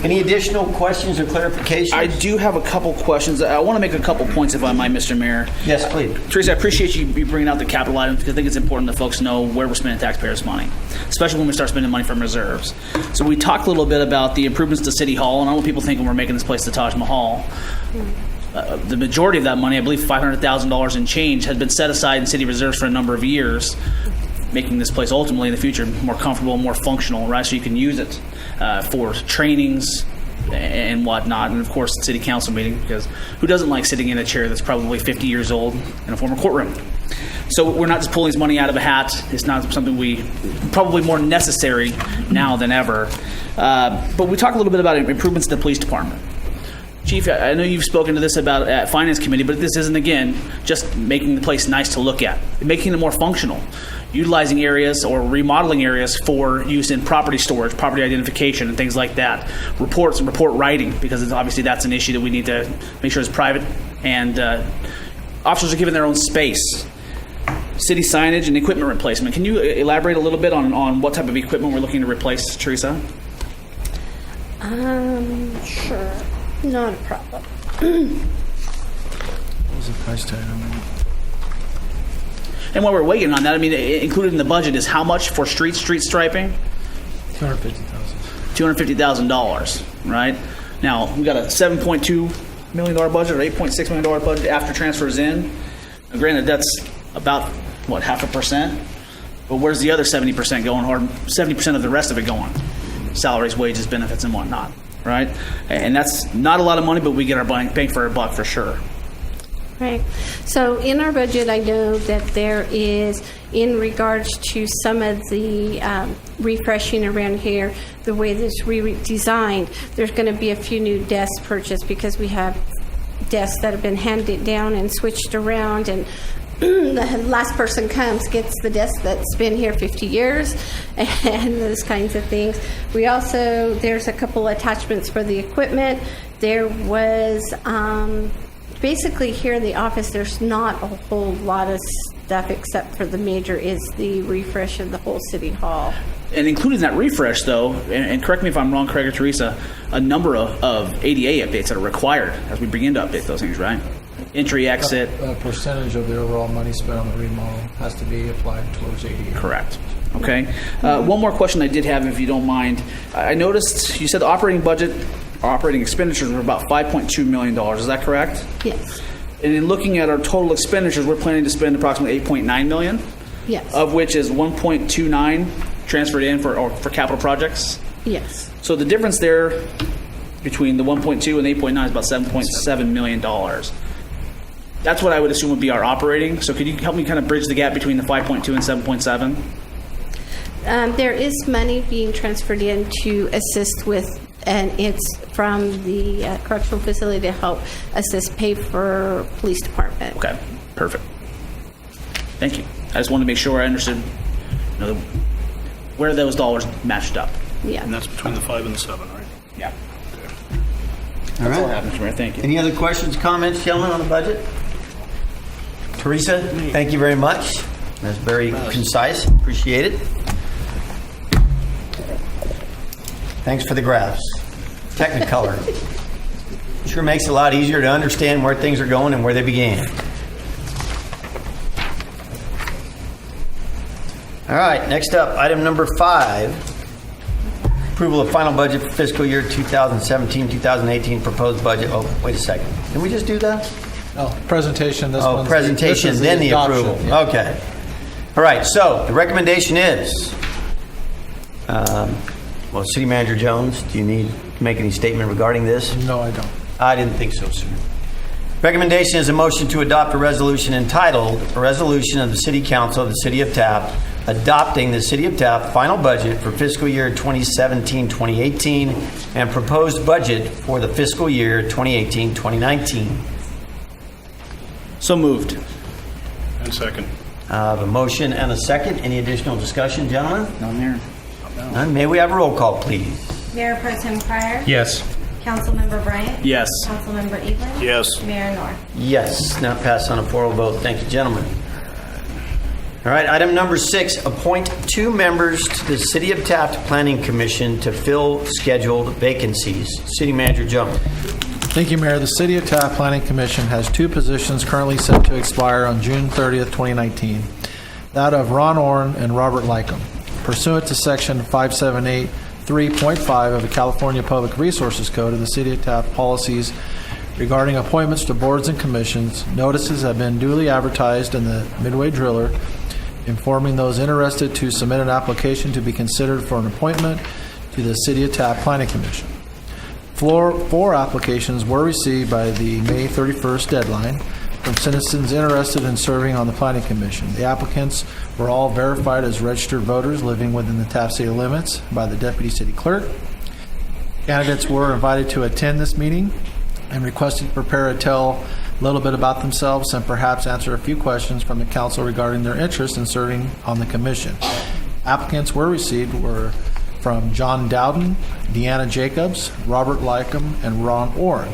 Any additional questions or clarifications? I do have a couple questions. I want to make a couple points, if I might, Mr. Mayor. Yes, please. Teresa, I appreciate you bringing out the capital items because I think it's important that folks know where we're spending taxpayers' money, especially when we start spending money from reserves. So we talked a little bit about the improvements to City Hall, and I don't want people thinking we're making this place the Taj Mahal. The majority of that money, I believe $500,000 in change, had been set aside in city reserves for a number of years, making this place ultimately in the future more comfortable, more functional, right? So you can use it for trainings and whatnot, and of course the city council meeting, because who doesn't like sitting in a chair that's probably 50 years old in a former courtroom? So we're not just pulling this money out of a hat. It's not something probably more necessary now than ever. But we talked a little bit about improvements to the police department. Chief, I know you've spoken to this about at Finance Committee, but this isn't, again, just making the place nice to look at. Making it more functional. Utilizing areas or remodeling areas for use in property storage, property identification, and things like that. Reports and report writing, because obviously that's an issue that we need to make sure is private. And officers are given their own space. City signage and equipment replacement. Can you elaborate a little bit on what type of equipment we're looking to replace, Teresa? Sure. Not a problem. What was the price tag on that? And while we're waiting on that, I mean, included in the budget is how much for street striping? $250,000. $250,000, right? Now, we've got a $7.2 million budget or $8.6 million budget after transfers in. Now, granted, that's about, what, 0.5%? But where's the other 70% going, or 70% of the rest of it going? Salaries, wages, benefits, and whatnot, right? And that's not a lot of money, but we get our bang for our buck for sure. Right. So in our budget, I know that there is, in regards to some of the refreshing around here, the way this is redesigned, there's going to be a few new desks purchased because we have desks that have been handed down and switched around, and the last person comes gets the desk that's been here 50 years and those kinds of things. We also, there's a couple attachments for the equipment. There was... basically, here in the office, there's not a whole lot of stuff except for the major is the refresh of the whole city hall. And including that refresh, though, and correct me if I'm wrong, Craig or Teresa, a number of ADA updates that are required as we begin to update those things, right? Entry, exit. A percentage of the overall money spent on the remodel has to be applied towards ADA. Correct. Okay. One more question I did have, if you don't mind. I noticed you said the operating budget, operating expenditures were about $5.2 million. Is that correct? Yes. And in looking at our total expenditures, we're planning to spend approximately $8.9 million. Yes. Of which is 1.29 transferred in for capital projects. Yes. So the difference there between the 1.2 and the 8.9 is about $7.7 million. That's what I would assume would be our operating. So could you help me kind of bridge the gap between the 5.2 and 7.7? There is money being transferred in to assist with, and it's from the correctional facility to help assist pay for police department. Okay, perfect. Thank you. I just wanted to make sure I understood, where those dollars matched up. Yeah. And that's between the 5 and the 7, right? Yeah. All That's all I right. have, Mr. Mayor. Thank you. Any other questions, comments, gentlemen, on the budget? Teresa, thank you very much. That's very concise. Appreciate it. Thanks for the graphs. Technicolor. Sure makes it a lot easier to understand where things are going and where they began. All right, next up, item number 5. Approval of final budget for fiscal year 2017-2018 proposed budget. Oh, wait a second. Didn't we just do that? Oh, presentation, this Oh, one's... presentation, this is then the adoption, approval. yeah. Okay. All right, so the recommendation is, well, City Manager Jones, do you need to make any statement regarding this? No, I don't. I didn't think so, sir. Recommendation is a motion to adopt a resolution entitled, "A Resolution of the City Council of the City of Taft adopting the City of Taft final budget for fiscal year 2017-2018 and proposed budget for the fiscal year 2018-2019." So moved. And second. I have a motion and a second. Any additional discussion, gentlemen? None there. None? May we have a roll call, please? Mayor Pro Tem Cryer. Yes. Councilmember Bryant. Yes. Councilmember Evelyn. Yes. Mayor North. Yes. Now pass on a 4-0 vote. Thank you, gentlemen. All right, item number 6, appoint 2 members to the City of Taft Planning Commission to fill scheduled vacancies. City Manager Jones. Thank you, Mayor. The City of Taft Planning Commission has 2 positions currently set to expire on June 30th, 2019. That of Ron Orn and Robert Lycum. Pursuant to Section 578(3.5) of the California Public Resources Code of the City of Taft policies regarding appointments to boards and commissions, notices have been duly advertised in the Midway Driller, informing those interested to submit an application to be considered for an appointment to the City of Taft Planning Commission. 4 applications were received by the May 31st deadline from citizens interested in serving on the Planning Commission. The applicants were all verified as registered voters living within the Taft City limits by the Deputy City Clerk. Candidates were invited to attend this meeting and requested to prepare and tell a little bit about themselves and perhaps answer a few questions from the council regarding their interest in serving on the commission. Applicants were received were from John Dowden, Deanna Jacobs, Robert Lycum, and Ron Orn.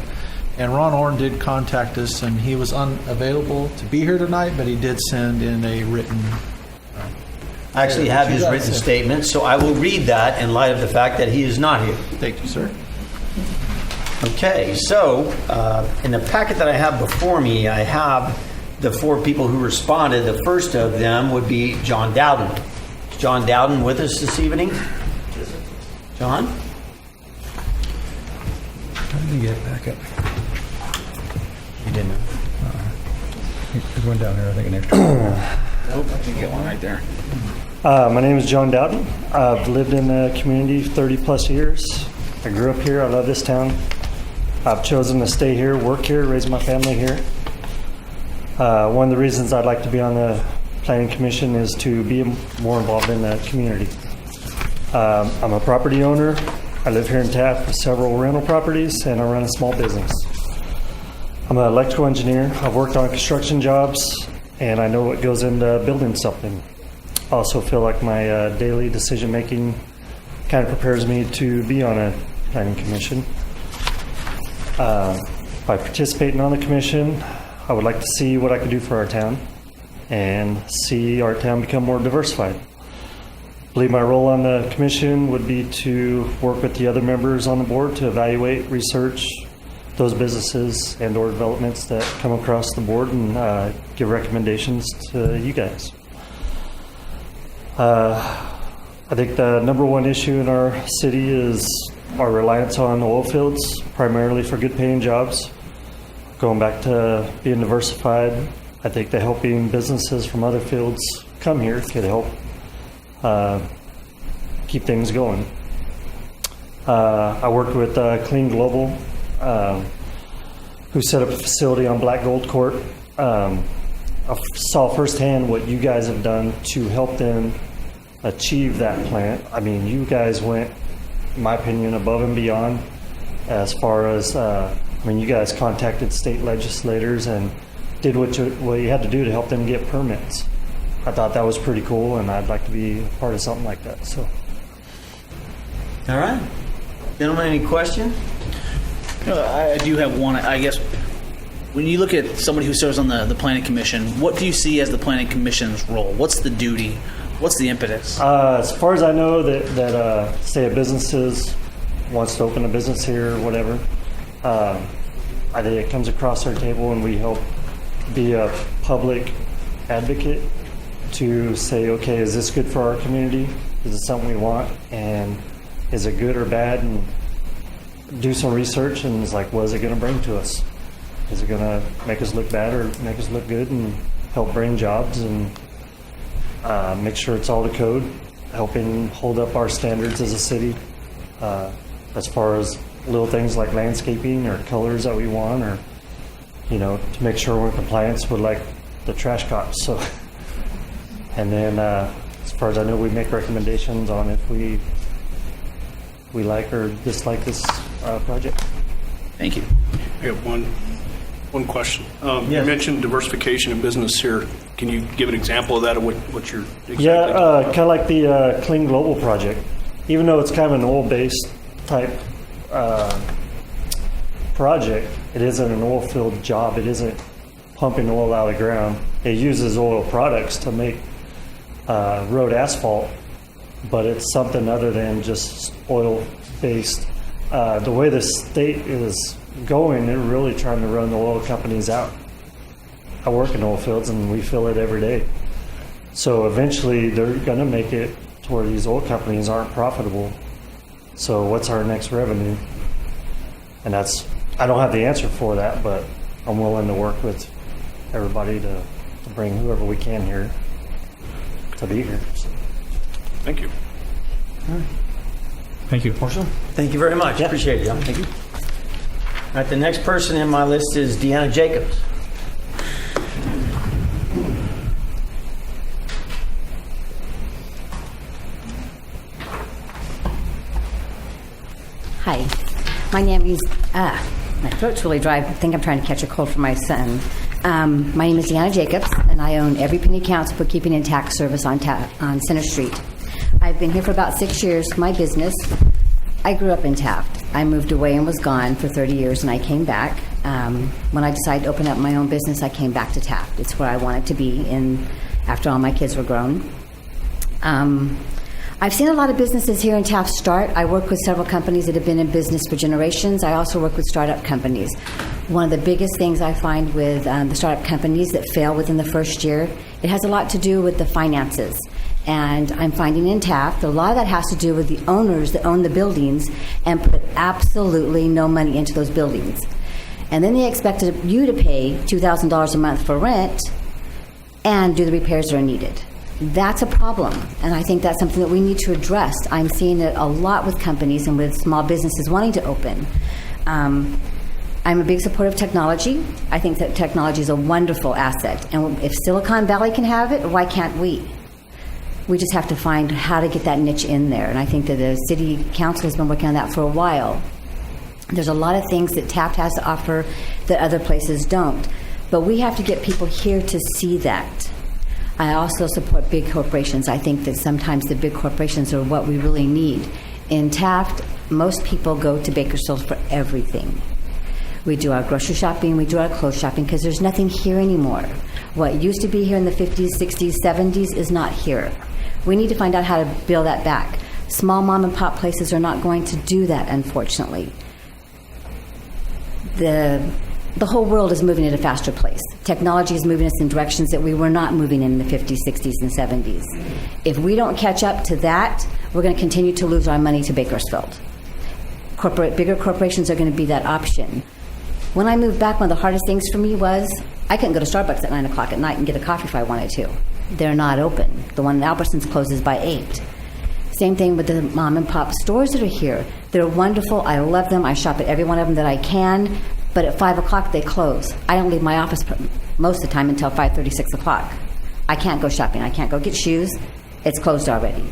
And Ron Orn did contact us, and he was unavailable to be here tonight, but he did send in a written... I actually have his written statement, so I will read that in light of the fact that he is not here. Thank you, sir. Okay, so in the packet that I have before me, I have the 4 people who responded. The first of them would be John Dowden. Is John Dowden with us this evening? John? How did he get back up? You didn't know. He went down there, I think, an extra. Nope, I can get one right there. My name is John Dowden. I've lived in the community 30 plus years. I grew up here. I love this town. I've chosen to stay here, work here, raise my family here. One of the reasons I'd like to be on the Planning Commission is to be more involved in the community. I'm a property owner. I live here in Taft with several rental properties, and I run a small business. I'm an electrical engineer. I've worked on construction jobs, and I know what goes into building something. I also feel like my daily decision-making kind of prepares me to be on a planning commission. By participating on the commission, I would like to see what I could do for our town and see our town become more diversified. I believe my role on the commission would be to work with the other members on the board to evaluate, research those businesses and or developments that come across the board and give recommendations to you guys. I think the number one issue in our city is our reliance on oil fields, primarily for good paying jobs. Going back to being diversified, I think the helping businesses from other fields come here could help keep things going. I worked with Clean Global, who set up a facility on Black Gold Court. I saw firsthand what you guys have done to help them achieve that plant. I mean, you guys went, in my opinion, above and beyond as far as, you guys contacted state legislators and did what you had to do to help them get permits. I thought that was pretty cool, and I'd like to be a part of something like that. So, All right. Gentlemen, any question? I do have one. I guess when you look at somebody who serves on the planning commission, what do you see as the planning commission's role? What's the duty? What's the impetus? As far as I know, that say a businesses wants to open a business here or whatever, I think it comes across our table and we help be a public advocate to say, okay, is this good for our community? Is it something we want? And is it good or bad? And do some research and it's like, what is it going to bring to us? Is it going to make us look bad or make us look good and help bring jobs and make sure it's all to code, helping hold up our standards as a city as far as little things like landscaping or colors that we want, or to make sure we're in compliance with like the trash cops. So, and then as far as I know, we make recommendations on if we like or dislike this project. Thank you. I have one question. You Yes. mentioned diversification of business here. Can you give an example of that, of what you're exactly Yeah, kind of like the Clean Global project. Even though it's kind of an oil-based type project, it isn't an oil-filled job. It isn't pumping oil out of the ground. It uses oil products to make road asphalt, but it's something other than just oil-based. The way the state is going, they're really trying to run the oil companies out. I work in oil fields and we feel it every day. So eventually they're going to make it to where these oil companies aren't profitable. So what's our next revenue? And I don't have the answer for that, but I'm willing to work with everybody to bring whoever we can here to be here. Thank you. Thank you. Thank you very much. Appreciate it, John. Thank you. All right, the next person in my list is Deanna Jacobs. Hi, my name is, my throat's really dry. I think I'm trying to catch a cold from my son. My name is Deanna Jacobs, and I own Every Penny Counts Bookkeeping and Tax Service on Center Street. I've been here for about 6 years. My business, I grew up in Taft. I moved away and was gone for 30 years, and I came back. When I decided to open up my own business, I came back to Taft. It's where I wanted to be after all my kids were grown. I've seen a lot of businesses here in Taft start. I work with several companies that have been in business for generations. I also work with startup companies. One of the biggest things I find with the startup companies that fail within the first year, it has a lot to do with the finances. And I'm finding in Taft, a lot of that has to do with the owners that own the buildings and put absolutely no money into those buildings. And then they expected you to pay $2,000 a month for rent and do the repairs that are needed. That's a problem, and I think that's something that we need to address. I'm seeing it a lot with companies and with small businesses wanting to open. I'm a big supporter of technology. I think that technology is a wonderful asset, and if Silicon Valley can have it, why can't we? We just have to find how to get that niche in there, and I think that the City Council has been working on that for a while. There's a lot of things that Taft has to offer that other places don't, but we have to get people here to see that. I also support big corporations. I think that sometimes the big corporations are what we really need. In Taft, most people go to Bakersfield for everything. We do our grocery shopping, we do our clothes shopping, because there's nothing here anymore. What used to be here in the 50s, 60s, 70s is not here. We need to find out how to build that back. Small mom and pop places are not going to do that, unfortunately. The whole world is moving at a faster pace. Technology is moving us in directions that we were not moving in the 50s, 60s, and 70s. If we don't catch up to that, we're going to continue to lose our money to Bakersfield. Bigger corporations are going to be that option. When I moved back, one of the hardest things for me was I couldn't go to Starbucks at 9 o'clock at night and get a coffee if I wanted to. They're not open. The one in Albertsons closes by 8. Same thing with the mom and pop stores that are here. They're wonderful. I love them. I shop at every one of them that I can. But at 5 o'clock, they close. I don't leave my office most of the time until 5:30, 6 o'clock. I can't go shopping. I can't go get shoes. It's closed already.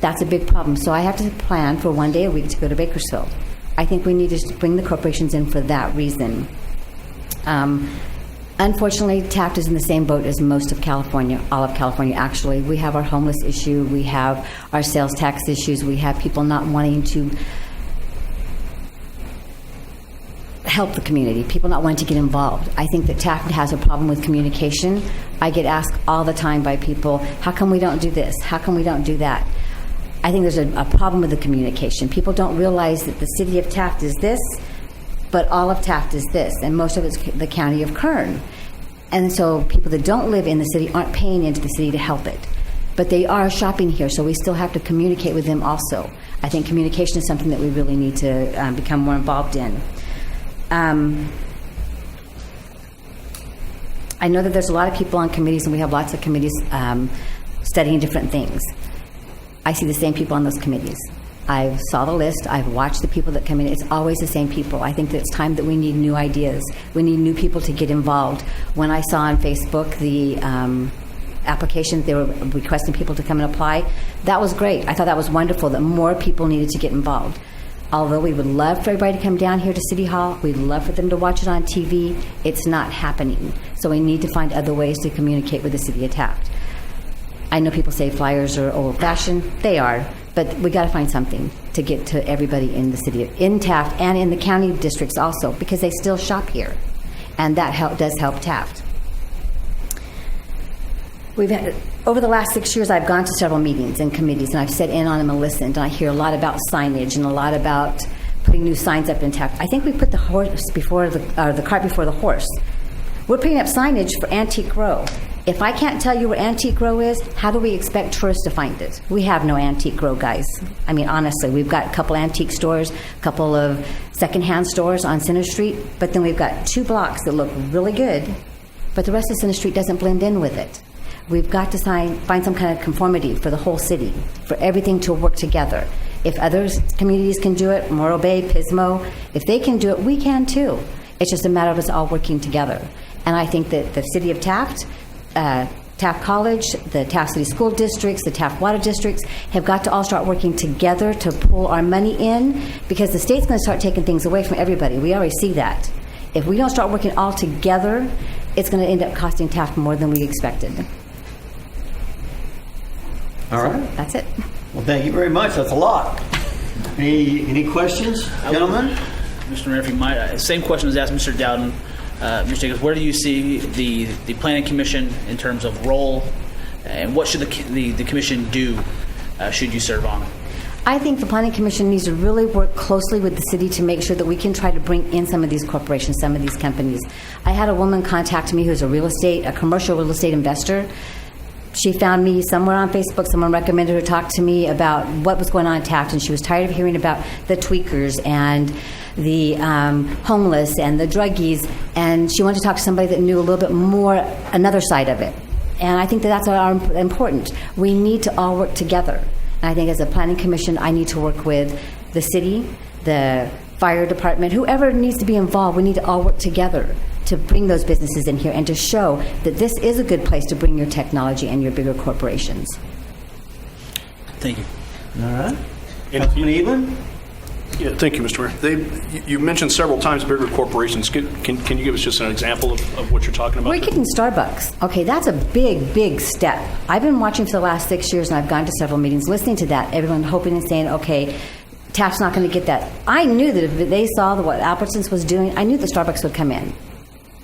That's a big problem. So I have to plan for one day a week to go to Bakersfield. I think we need to bring the corporations in for that reason. Unfortunately, Taft is in the same boat as most of California, all of California, actually. We have our homeless issue, we have our sales tax issues, we have people not wanting to help the community, people not wanting to get involved. I think that Taft has a problem with communication. I get asked all the time by people, how come we don't do this? How come we don't do that? I think there's a problem with the communication. People don't realize that the city of Taft is this, but all of Taft is this, and most of it's the county of Kern. And so people that don't live in the city aren't paying into the city to help it. But they are shopping here, so we still have to communicate with them also. I think communication is something that we really need to become more involved in. I know that there's a lot of people on committees, and we have lots of committees studying different things. I see the same people on those committees. I saw the list. I've watched the people that come in. It's always the same people. I think that it's time that we need new ideas. We need new people to get involved. When I saw on Facebook the application, they were requesting people to come and apply, that was great. I thought that was wonderful, that more people needed to get involved. Although we would love for everybody to come down here to City Hall, we'd love for them to watch it on TV, it's not happening. So we need to find other ways to communicate with the city of Taft. I know people say flyers are old-fashioned. They are. But we got to find something to get to everybody in the city, in Taft, and in the county districts also, because they still shop here. And that does help Taft. Over the last 6 years, I've gone to several meetings and committees, and I've sat in on them and listened, and I hear a lot about signage and a lot about putting new signs up in Taft. I think we put the cart before the horse. We're putting up signage for Antique Row. If I can't tell you where Antique Row is, how do we expect tourists to find it? We have no Antique Row, guys. I mean, honestly, we've got a couple antique stores, a couple of secondhand stores on Center Street, but then we've got 2 blocks that look really good, but the rest of Center Street doesn't blend in with it. We've got to find some kind of conformity for the whole city, for everything to work together. If other communities can do it, Morro Bay, Pismo, if they can do it, we can too. It's just a matter of us all working together. And I think that the city of Taft, Taft College, the Taft City School Districts, the Taft Water Districts have got to all start working together to pull our money in, because the state's going to start taking things away from everybody. We already see that. If we don't start working all together, it's going to end up costing Taft more than we expected. All right. So, that's it. Well, thank you very much. That's a lot. Any questions, gentlemen? Mr. Mayor, if you might, same question was asked Mr. Dowden. Mr. Jacobs, where do you see the Planning Commission in terms of role, and what should the commission do should you serve on it? I think the Planning Commission needs to really work closely with the city to make sure that we can try to bring in some of these corporations, some of these companies. I had a woman contact me who's a commercial real estate investor. She found me somewhere on Facebook. Someone recommended her talk to me about what was going on in Taft, and she was tired of hearing about the tweakers and the homeless and the druggies, and she wanted to talk to somebody that knew a little bit more, another side of it. And I think that's important. We need to all work together. And I think as a Planning Commission, I need to work with the city, the fire department, whoever needs to be involved. We need to all work together to bring those businesses in here and to show that this is a good place to bring your technology and your bigger corporations. Thank you. All right. Councilman Evelyn? Yeah, thank you, Mr. Mayor. You mentioned several times bigger corporations. Can you give us just an example of what you're talking about? We're getting Starbucks. Okay, that's a big, big step. I've been watching for the last 6 years, and I've gone to several meetings listening to that. Everyone hoping and saying, okay, Taft's not going to get that. I knew that if they saw what Albertsons was doing, I knew that Starbucks would come in.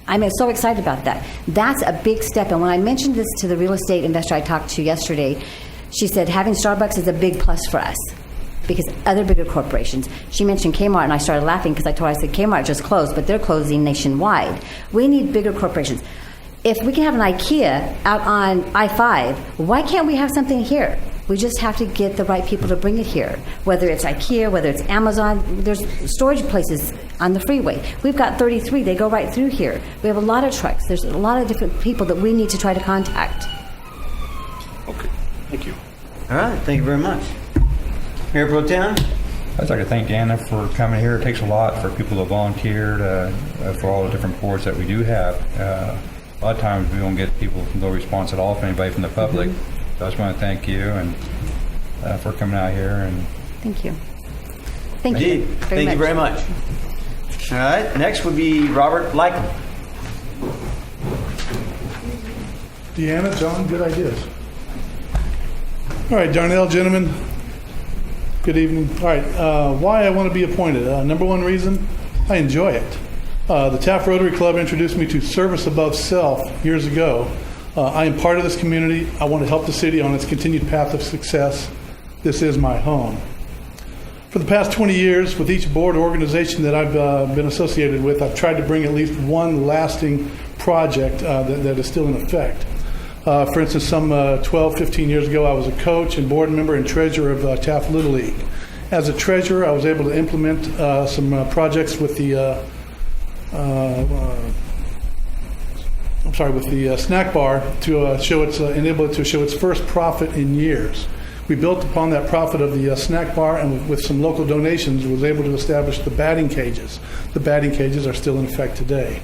I'm so excited about that. That's a big step. And when I mentioned this to the real estate investor I talked to yesterday, she said having Starbucks is a big plus for us because other bigger corporations. She mentioned Kmart, and I started laughing because I told her, I said, Kmart just closed, but they're closing nationwide. We need bigger corporations. If we can have an IKEA out on I-5, why can't we have something here? We just have to get the right people to bring it here. Whether it's IKEA, whether it's Amazon, there's storage places on the freeway. We've got 33. They go right through here. We have a lot of trucks. There's a lot of different people that we need to try to contact. Okay. Thank you. All right. Thank you very much. Mayor Pro Tem? I'd like to thank Anna for coming here. It takes a lot for people to volunteer for all the different boards that we do have. A lot of times we don't get no response at all from anybody from the public. Mm-hmm. So I just want to thank you and for coming out here. And thank you. Thank you. Thank you very much. All right. Next would be Robert Lycum. Deanna, John, good ideas. All right, Darnell, gentlemen, good evening. All right, why I want to be appointed. Number one reason, I enjoy it. The Taft Rotary Club introduced me to service above self years ago. I am part of this community. I want to help the city on its continued path of success. This is my home. For the past 20 years, with each board or organization that I've been associated with, I've tried to bring at least one lasting project that is still in effect. For instance, some 12, 15 years ago, I was a coach and board member and treasurer of Taft Little League. As a treasurer, I was able to implement some projects with the snack bar to enable it to show its first profit in years. We built upon that profit of the snack bar, and with some local donations, was able to establish the batting cages. The batting cages are still in effect today.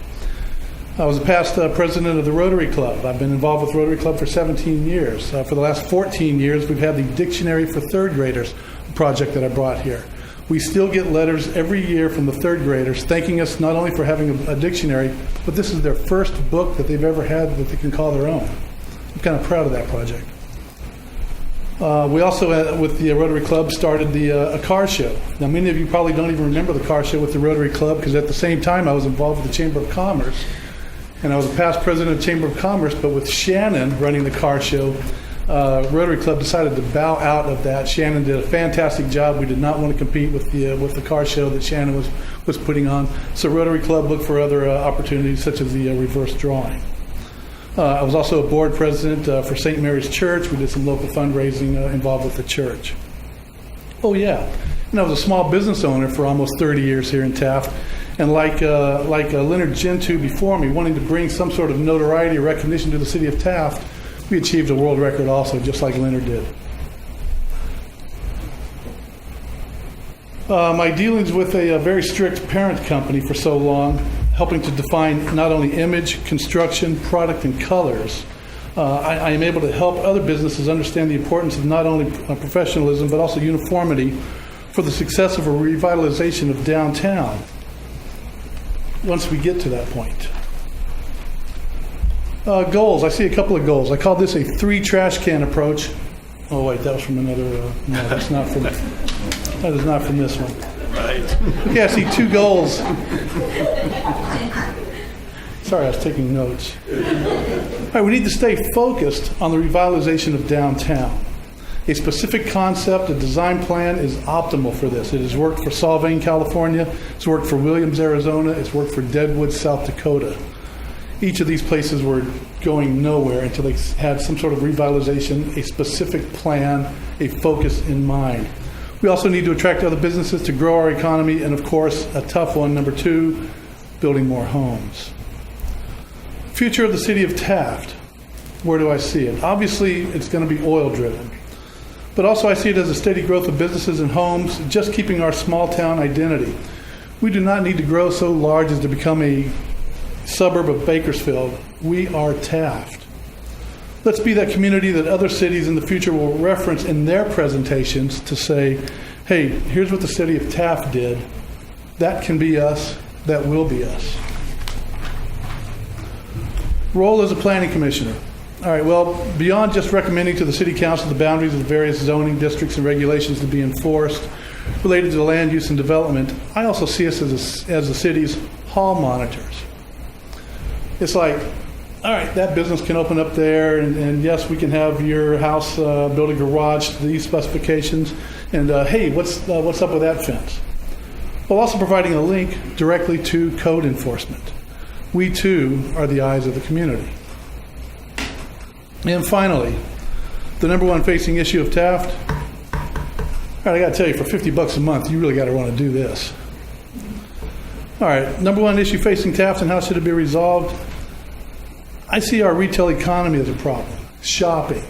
I was a past president of the Rotary Club. I've been involved with Rotary Club for 17 years. For the last 14 years, we've had the Dictionary for Third Graders project that I brought here. We still get letters every year from the third graders thanking us not only for having a dictionary, but this is their first book that they've ever had that they can call their own. I'm kind of proud of that project. We also, with the Rotary Club, started a car show. Now, many of you probably don't even remember the car show with the Rotary Club, because at the same time I was involved with the Chamber of Commerce. And I was a past president of the Chamber of Commerce, but with Shannon running the car show, Rotary Club decided to bow out of that. Shannon did a fantastic job. We did not want to compete with the car show that Shannon was putting on. So Rotary Club looked for other opportunities, such as the reverse drawing. I was also a board president for St. Mary's Church. We did some local fundraising involved with the church. Oh yeah, and I was a small business owner for almost 30 years here in Taft. And like Leonard Gentoo before me, wanting to bring some sort of notoriety or recognition to the city of Taft, we achieved a world record also, just like Leonard did. My dealings with a very strict parent company for so long, helping to define not only image, construction, product, and colors, I am able to help other businesses understand the importance of not only professionalism, but also uniformity for the success of a revitalization of downtown once we get to that point. Goals. I see a couple of goals. I call this a 3 trash can approach. Oh wait, that was from another. No, that's not from. That is not from this one. Right. Okay, I see 2 goals. Sorry, I was taking notes. All right, we need to stay focused on the revitalization of downtown. A specific concept, a design plan is optimal for this. It has worked for Solvang, California. It's worked for Williams, Arizona. It's worked for Deadwood, South Dakota. Each of these places were going nowhere until they had some sort of revitalization, a specific plan, a focus in mind. We also need to attract other businesses to grow our economy, and of course, a tough one, number 2, building more homes. Future of the city of Taft. Where do I see it? Obviously, it's going to be oil-driven. But also I see it as a steady growth of businesses and homes, just keeping our small town identity. We do not need to grow so large as to become a suburb of Bakersfield. We are Taft. Let's be that community that other cities in the future will reference in their presentations to say, hey, here's what the city of Taft did. That can be us. That will be us. Role as a planning commissioner. All right, well, beyond just recommending to the City Council the boundaries of the various zoning districts and regulations to be enforced related to the land use and development, I also see us as the city's hall monitors. It's like, all right, that business can open up there, and yes, we can have your house build a garage to these specifications, and hey, what's up with that fence? While also providing a link directly to code enforcement. We, too, are the eyes of the community. And finally, the number one facing issue of Taft. All right, I got to tell you, for $50 a month, you really got to want to do this. All right, number one issue facing Taft and how should it be resolved? I see our retail economy as a problem. Shopping.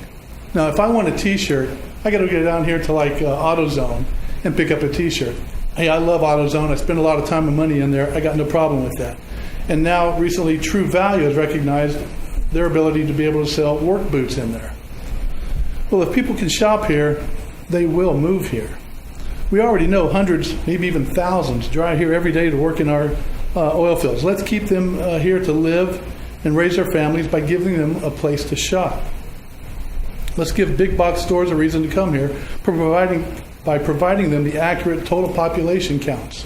Now, if I want a T-shirt, I got to get down here to like AutoZone and pick up a T-shirt. Hey, I love AutoZone. I spend a lot of time and money in there. I got no problem with that. And now, recently, True Value has recognized their ability to be able to sell work boots in there. Well, if people can shop here, they will move here. We already know hundreds, maybe even thousands, drive here every day to work in our oil fields. Let's keep them here to live and raise their families by giving them a place to shop. Let's give big box stores a reason to come here by providing them the accurate total population counts.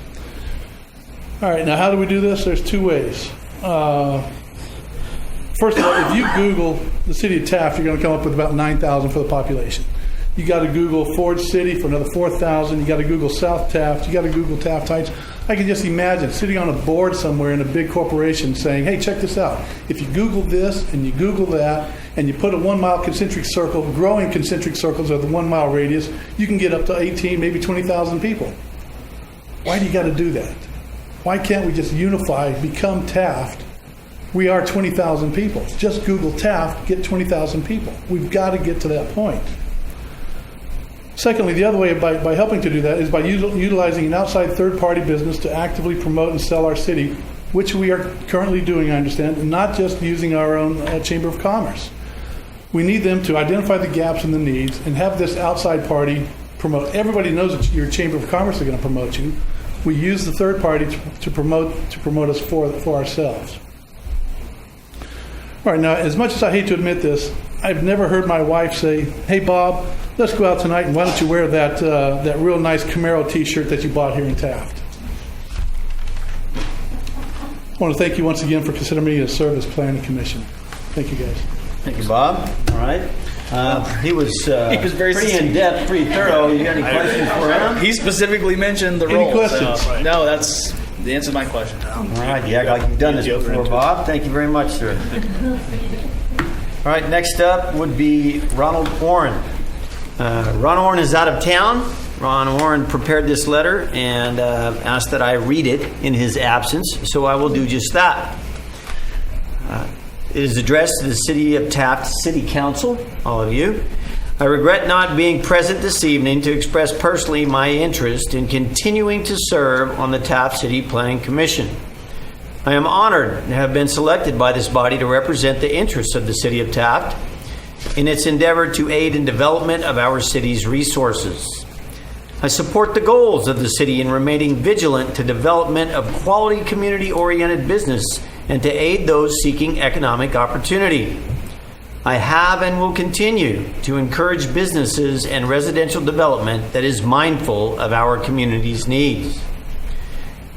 All right, now how do we do this? There's two ways. First of all, if you Google the city of Taft, you're going to come up with about 9,000 for the population. You got to Google Ford City for another 4,000. You got to Google South Taft. You got to Google Taft Heights. I can just imagine sitting on a board somewhere in a big corporation saying, hey, check this out. If you Google this and you Google that and you put a 1 mile concentric circle, growing concentric circles of the 1 mile radius, you can get up to 18, maybe 20,000 people. Why do you got to do that? Why can't we just unify, become Taft? We are 20,000 people. Just Google Taft, get 20,000 people. We've got to get to that point. Secondly, the other way by helping to do that is by utilizing an outside third-party business to actively promote and sell our city, which we are currently doing, I understand, and not just using our own Chamber of Commerce. We need them to identify the gaps and the needs and have this outside party promote. Everybody knows that your Chamber of Commerce is going to promote you. We use the third party to promote us for ourselves. All right, now, as much as I hate to admit this, I've never heard my wife say, hey, Bob, let's go out tonight and why don't you wear that real nice Camaro t-shirt that you bought here in Taft. I want to thank you once again for considering me to serve as Planning Commission. Thank you, guys. Thank you, Bob. All right. He was very pretty succinct. in-depth, pretty thorough. You got any questions for him? He specifically mentioned the Any role. questions? So, no, that's the answer to my question. All right, yeah, like you've done this before, Bob. Thank you very much, sir. All right, next up would be Ronald Orrin. Ron Orrin is out of town. Ron Orrin prepared this letter and asked that I read it in his absence, so I will do just that. It is addressed to the City of Taft City Council, all of you. I regret not being present this evening to express personally my interest in continuing to serve on the Taft City Planning Commission. I am honored to have been selected by this body to represent the interests of the City of Taft in its endeavor to aid in development of our city's resources. I support the goals of the city in remaining vigilant to development of quality community-oriented business and to aid those seeking economic opportunity. I have and will continue to encourage businesses and residential development that is mindful of our community's needs.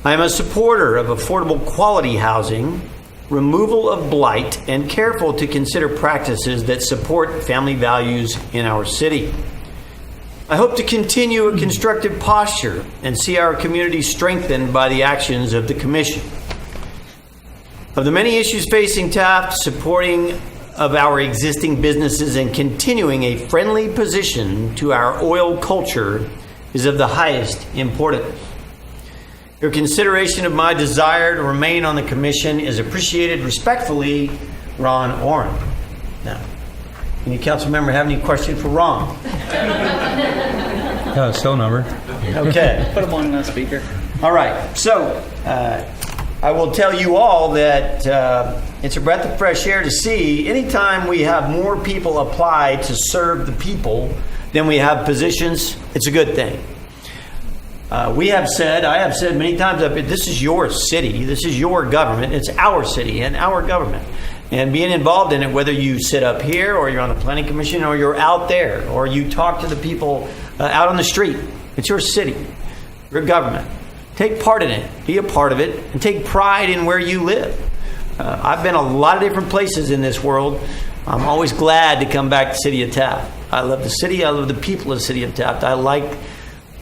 I am a supporter of affordable quality housing, removal of blight, and careful to consider practices that support family values in our city. I hope to continue a constructive posture and see our community strengthened by the actions of the Commission. Of the many issues facing Taft, supporting of our existing businesses and continuing a friendly position to our oil culture is of the highest importance. Your consideration of my desire to remain on the Commission is appreciated. Respectfully, Ron Orrin. Now, any council member have any question for Ron? Cell number. Okay. Put him on the speaker. All right. So, I will tell you all that it's a breath of fresh air to see anytime we have more people apply to serve the people than we have positions, it's a good thing. I have said many times, this is your city, this is your government, it's our city and our government. And being involved in it, whether you sit up here or you're on the Planning Commission or you're out there or you talk to the people out on the street, it's your city, your government. Take part in it, be a part of it, and take pride in where you live. I've been a lot of different places in this world. I'm always glad to come back to the City of Taft. I love the city, I love the people of the City of Taft. I like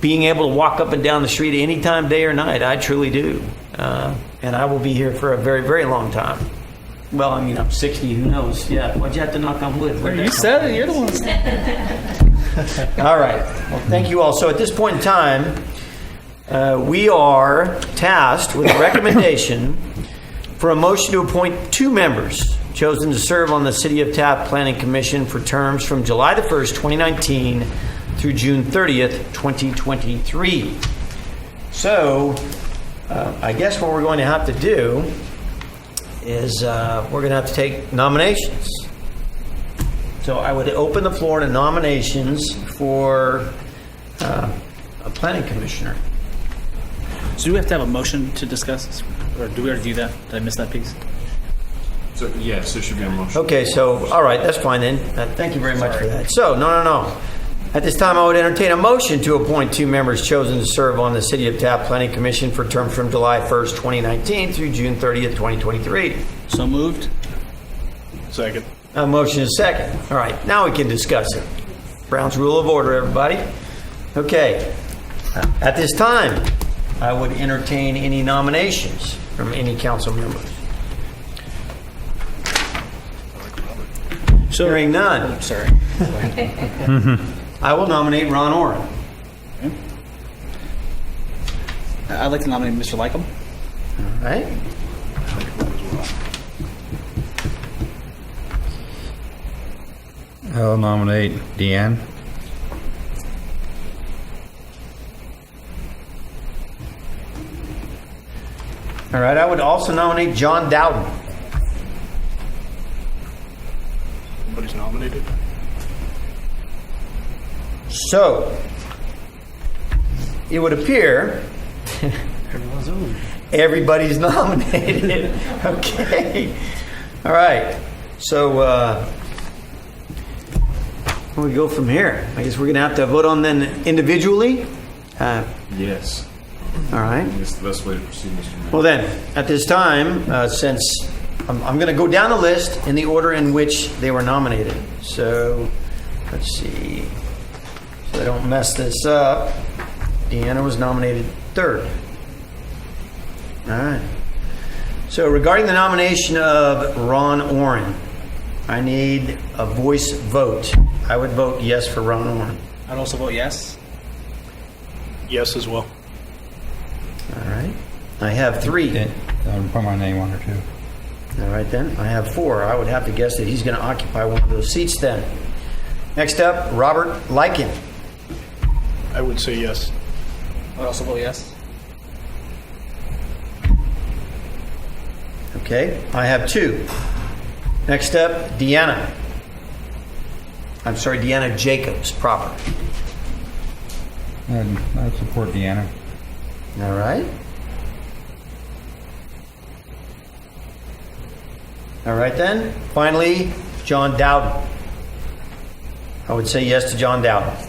being able to walk up and down the street anytime, day or night. I truly do. And I will be here for a very, very long time. Well, I mean, I'm 60, who knows? Yeah, why'd you have to knock on wood? You said it, you're the one. All right. Well, thank you all. So at this point in time, we are tasked with a recommendation for a motion to appoint 2 members chosen to serve on the City of Taft Planning Commission for terms from July the 1st, 2019 through June 30th, 2023. So, I guess what we're going to have to do is we're going to have to take nominations. So I would open the floor to nominations for a planning commissioner. So do we have to have a motion to discuss this? Or do we already do that? Did I miss that piece? So, yes, there should be a motion. Okay, so, all right, that's fine then. Thank you very much for that. So, no. At this time, I would entertain a motion to appoint 2 members chosen to serve on the City of Taft Planning Commission for terms from July 1st, 2019 through June 30th, 2023. So moved. Second. A motion is second. All right, now we can discuss it. Brown's Rule of Order, everybody. Okay. At this time, I would entertain any nominations from any council members. Hearing none. Sorry. I will nominate Ron Oren. I'd like to nominate Mr. Lycum. All right. I'll nominate Deanne. All right, I would also nominate John Dowden. Nobody's nominated. So, it would appear everybody's nominated. Okay. All right. So, where we go from here? I guess we're going to have to vote on them individually. Yes. All right. That's the best way to proceed, Mr. Mayor. Well then, at this time, since I'm going to go down the list in the order in which they were nominated. So, let's see. So I don't mess this up. Deanna was nominated third. All right. So regarding the nomination of Ron Oren, I need a voice vote. I would vote yes for Ron Oren. I'd also vote yes. Yes as well. All right. I have 3. I'll put my name on there too. All right then. I have 4. I would have to guess that he's going to occupy one of those seats then. Next up, Robert Lykin. I would say yes. I'd also vote yes. Okay. I have 2. Next up, Deanna. I'm sorry, Deanna Jacobs proper. I'd support Deanna. All right. All right then. Finally, John Dowden. I would say yes to John Dowden.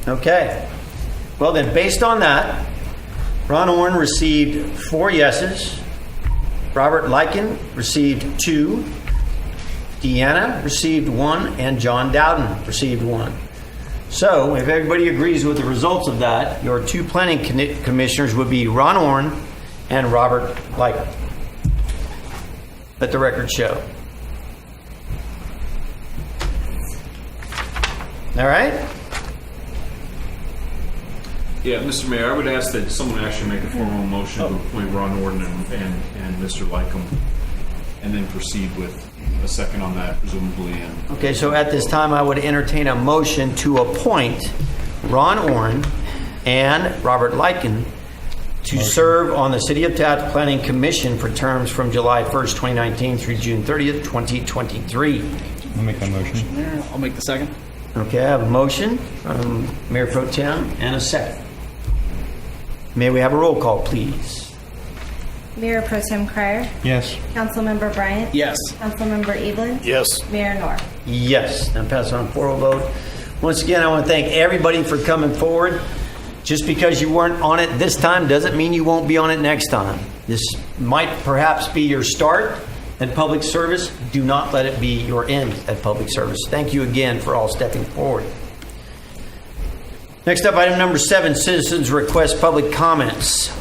Okay. Well then, based on that, Ron Oren received 4 yeses. Robert Lykin received 2. Deanna received 1, and John Dowden received 1. So, if everybody agrees with the results of that, your 2 planning commissioners would be Ron Oren and Robert Lykin. Let the record show. All right? Yeah, Mr. Mayor, I would ask that someone actually make a formal motion to appoint Ron Orden and Mr. Lycum, and then proceed with a second on that, presumably. And Okay, so at this time, I would entertain a motion to appoint Ron Oren and Robert Lykin to serve on the City of Taft Planning Commission for terms from July 1st, 2019 through June 30th, 2023. I'll make that motion. I'll make the second. Okay, I have a motion from Mayor Pro Tem and a second. May we have a roll call, please? Mayor Pro Tem Cryer, Yes. Councilmember Bryant, Yes. Councilmember Evelyn, Yes. Mayor Nor. Yes. Now pass on 4-0 vote. Once again, I want to thank everybody for coming forward. Just because you weren't on it this time doesn't mean you won't be on it next time. This might perhaps be your start at public service. Do not let it be your end at public service. Thank you again for all stepping forward. Next up, item number 7, citizens request public comments.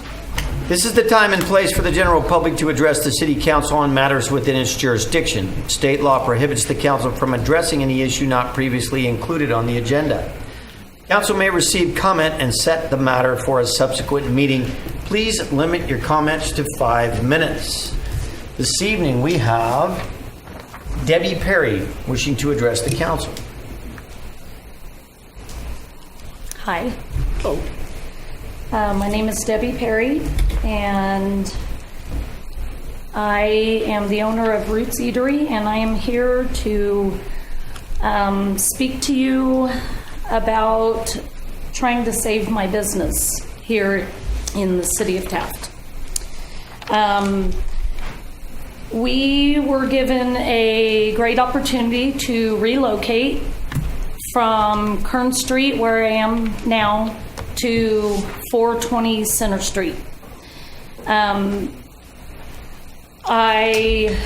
This is the time and place for the general public to address the City Council on matters within its jurisdiction. State law prohibits the Council from addressing any issue not previously included on the agenda. Council may receive comment and set the matter for a subsequent meeting. Please limit your comments to 5 minutes. This evening we have Debbie Perry wishing to address the Council. Hi. Hello. My name is Debbie Perry, and I am the owner of Roots Eatery, and I am here to speak to you about trying to save my business here in the city of Taft. We were given a great opportunity to relocate from Kern Street, where I am now, to 420 Center Street. I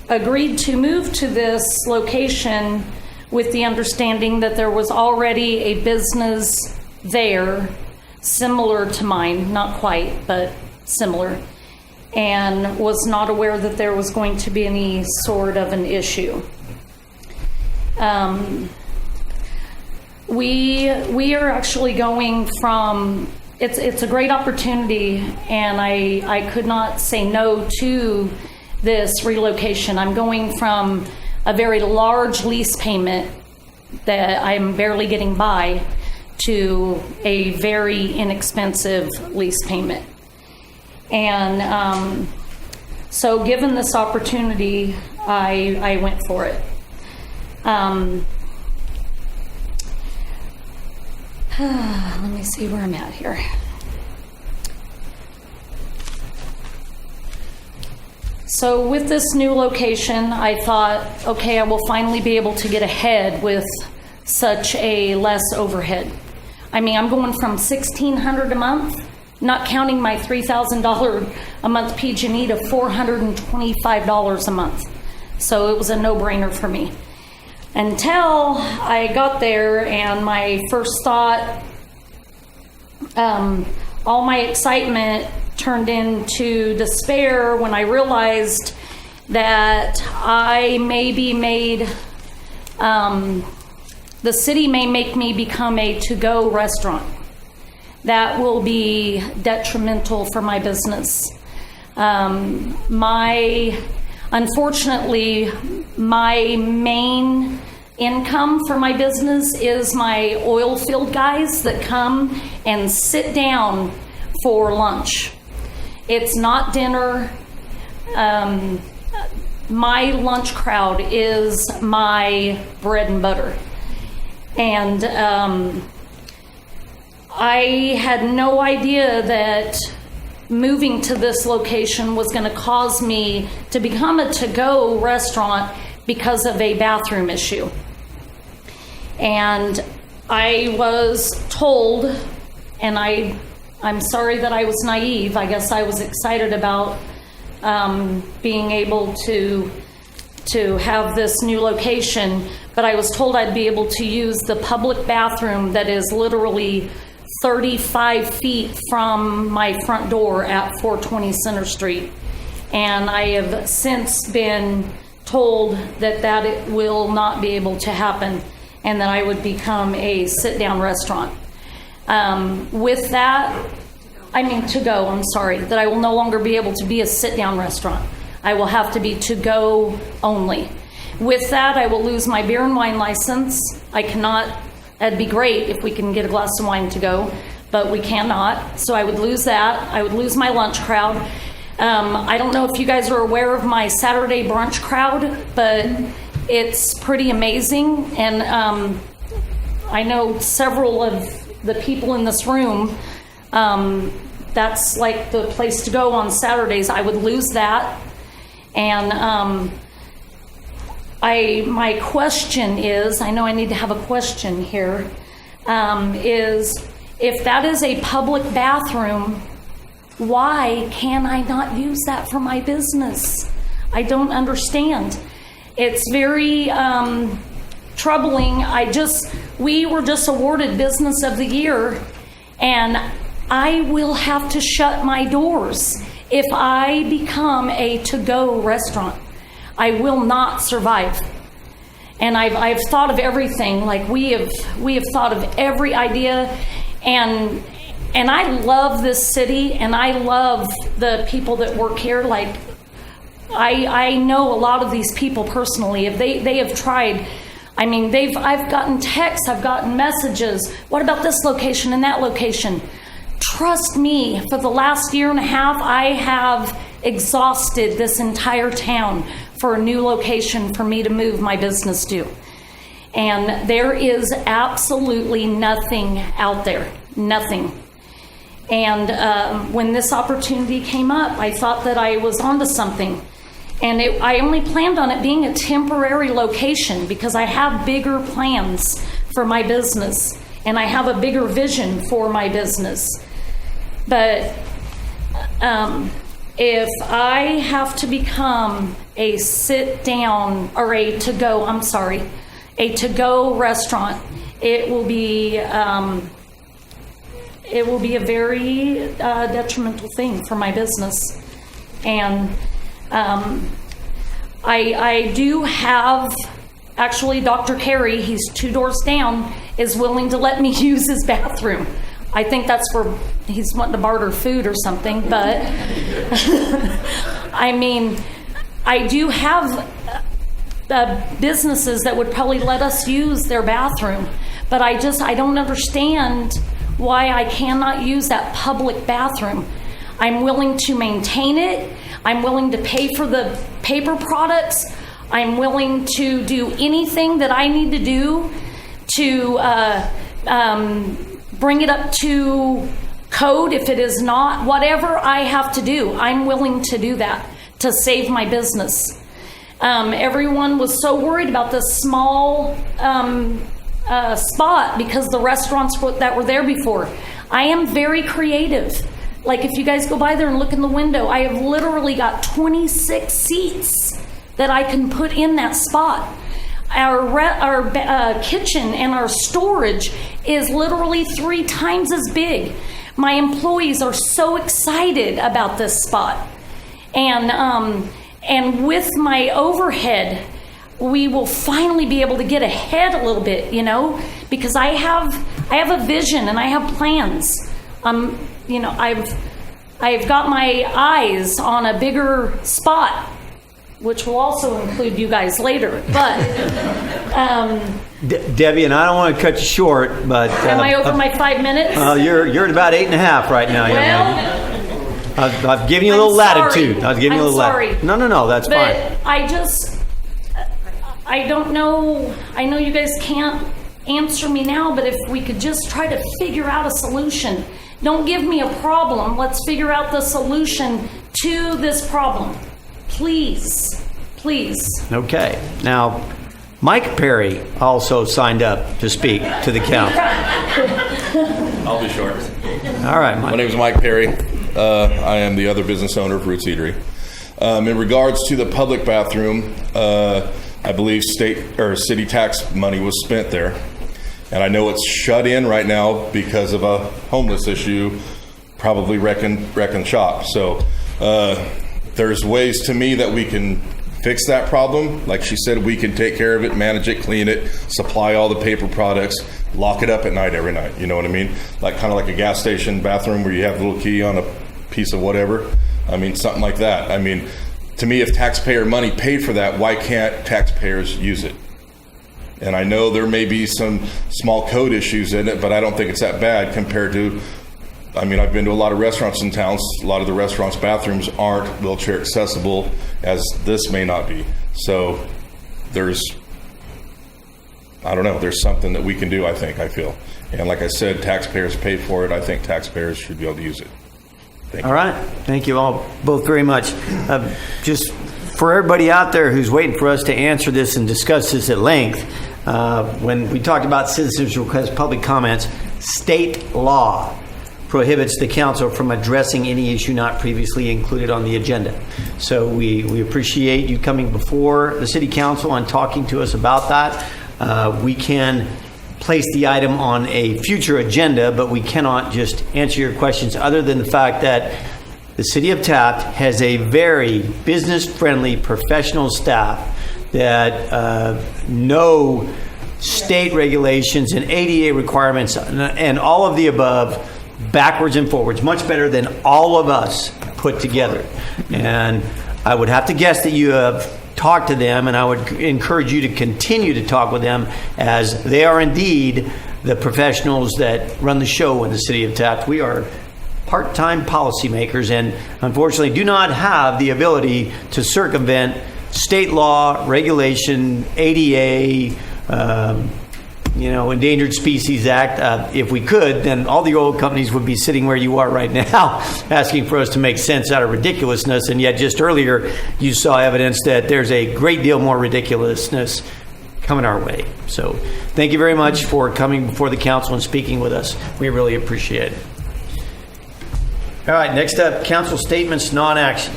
agreed to move to this location with the understanding that there was already a business there similar to mine, not quite, but similar, and was not aware that there was going to be any sort of an issue. We are actually going from, it's a great opportunity, and I could not say no to this relocation. I'm going from a very large lease payment that I'm barely getting by to a very inexpensive lease payment. And so given this opportunity, I went for it. Let me see where I'm at here. So with this new location, I thought, okay, I will finally be able to get ahead with such a less overhead. I mean, I'm going from $1,600 a month, not counting my $3,000 a month PG&E, to $425 a month. So it was a no-brainer for me. Until I got there, and my first thought, all my excitement turned into despair when I realized that I may be made, the city may make me become a to-go restaurant. That will be detrimental for my business. Unfortunately, my main income for my business is my oil field guys that come and sit down for lunch. It's not dinner. My lunch crowd is my bread and butter. And I had no idea that moving to this location was going to cause me to become a to-go restaurant because of a bathroom issue. And I was told, and I'm sorry that I was naive. I guess I was excited about being able to have this new location, but I was told I'd be able to use the public bathroom that is literally 35 feet from my front door at 420 Center Street. And I have since been told that it will not be able to happen, and that I would become a sit-down restaurant. With that, I mean to-go, I'm sorry, that I will no longer be able to be a sit-down restaurant. I will have to be to-go only. With that, I will lose my beer and wine license. I cannot, that'd be great if we can get a glass of wine to go, but we cannot. So I would lose that. I would lose my lunch crowd. I don't know if you guys are aware of my Saturday brunch crowd, but it's pretty amazing. And I know several of the people in this room, that's like the place to go on Saturdays. I would lose that. And my question is, I know I need to have a question here, is if that is a public bathroom, why can I not use that for my business? I don't understand. It's very troubling. We were just awarded Business of the Year, and I will have to shut my doors if I become a to-go restaurant. I will not survive. And I've thought of everything. Like we have thought of every idea, and I love this city, and I love the people that work here. Like I know a lot of these people personally. If they have tried, I mean, I've gotten texts, I've gotten messages. What about this location and that location? Trust me, for the last year and a half, I have exhausted this entire town for a new location for me to move my business to. And there is absolutely nothing out there, nothing. And when this opportunity came up, I thought that I was onto something. And I only planned on it being a temporary location because I have bigger plans for my business and I have a bigger vision for my business. But if I have to become a sit-down or a to-go restaurant, it will be a very detrimental thing for my business. And I do have, actually, Dr. Carey, he's 2 doors down, is willing to let me use his bathroom. I think that's where he's wanting to barter food or something, but I mean, I do have businesses that would probably let us use their bathroom, but I don't understand why I cannot use that public bathroom. I'm willing to maintain it. I'm willing to pay for the paper products. I'm willing to do anything that I need to do to bring it up to code if it is not. Whatever I have to do, I'm willing to do that to save my business. Everyone was so worried about this small spot because the restaurants that were there before. I am very creative. Like if you guys go by there and look in the window, I have literally got 26 seats that I can put in that spot. Our kitchen and our storage is literally 3 times as big. My employees are so excited about this spot. And with my overhead, we will finally be able to get ahead a little bit, because I have a vision and I have plans. I've got my eyes on a bigger spot, which will also include you guys later. But Debbie, and I don't want to cut you short, but am I over my 5 minutes? You're at about 8.5 right now, young lady. I've given you a little latitude. I'm sorry. No, that's fine. I don't know. I know you guys can't answer me now, but if we could just try to figure out a solution. Don't give me a problem. Let's figure out the solution to this problem. Please. Okay. Now, Mike Perry also signed up to speak to the council. I'll be short. All right, Mike. My name is Mike Perry. I am the other business owner of Roots Eatery. In regards to the public bathroom, I believe state or city tax money was spent there. And I know it's shut in right now because of a homeless issue, probably wreck and shop. So there's ways to me that we can fix that problem. Like she said, we can take care of it, manage it, clean it, supply all the paper products, lock it up at night every night. You know what I mean? Like kind of like a gas station bathroom where you have a little key on a piece of whatever. I mean, something like that. I mean, to me, if taxpayer money paid for that, why can't taxpayers use it? And I know there may be some small code issues in it, but I don't think it's that bad compared to, I've been to a lot of restaurants in towns. A lot of the restaurants' bathrooms aren't wheelchair accessible, as this may not be. So there's something that we can do, I feel. And like I said, taxpayers pay for it. I think taxpayers should be able to use it. All right. Thank you all both very much. Just for everybody out there who's waiting for us to answer this and discuss this at length, when we talked about citizens request public comments, state law prohibits the council from addressing any issue not previously included on the agenda. So we appreciate you coming before the city council and talking to us about that. We can place the item on a future agenda, but we cannot just answer your questions other than the fact that the City of Taft has a very business-friendly professional staff that know state regulations and ADA requirements and all of the above backwards and forwards, much better than all of us put together. And I would have to guess that you have talked to them, and I would encourage you to continue to talk with them, as they are indeed the professionals that run the show in the City of Taft. We are part-time policymakers and unfortunately do not have the ability to circumvent state law, regulation, ADA, Endangered Species Act. If we could, then all the oil companies would be sitting where you are right now, asking for us to make sense out of ridiculousness. And yet, just earlier, you saw evidence that there's a great deal more ridiculousness coming our way. So, thank you very much for coming before the council and speaking with us. We really appreciate it. All right, next up, council statements, non-action.